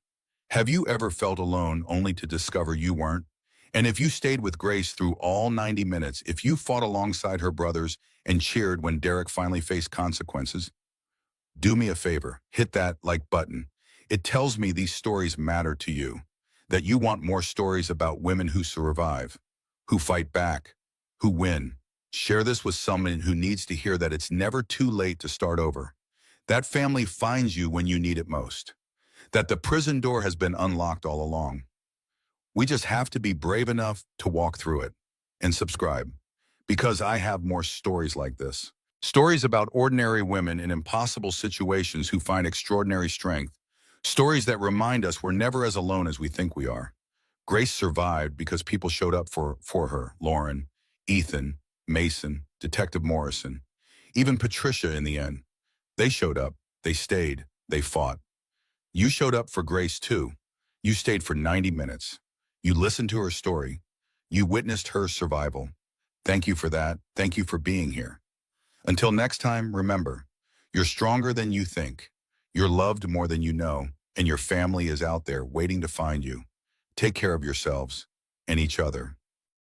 Have you ever felt alone only to discover you weren't? And if you stayed with Grace through all 90 minutes, if you fought alongside her brothers and cheered when Derek finally faced consequences, do me a favor, hit that like button. It tells me these stories matter to you, that you want more stories about women who survive, who fight back, who win. Share this with someone who needs to hear that it's never too late to start over. That family finds you when you need it most. That the prison door has been unlocked all along. We just have to be brave enough to walk through it. And subscribe, because I have more stories like this. Stories about ordinary women in impossible situations who find extraordinary strength. Stories that remind us we're never as alone as we think we are. Grace survived because people showed up for her. Lauren, Ethan, Mason, Detective Morrison, even Patricia in the end. They showed up, they stayed, they fought. You showed up for Grace too. You stayed for 90 minutes. You listened to her story. You witnessed her survival. Thank you for that. Thank you for being here. Until next time, remember, you're stronger than you think. You're loved more than you know, and your family is out there waiting to find you. Take care of yourselves and each other.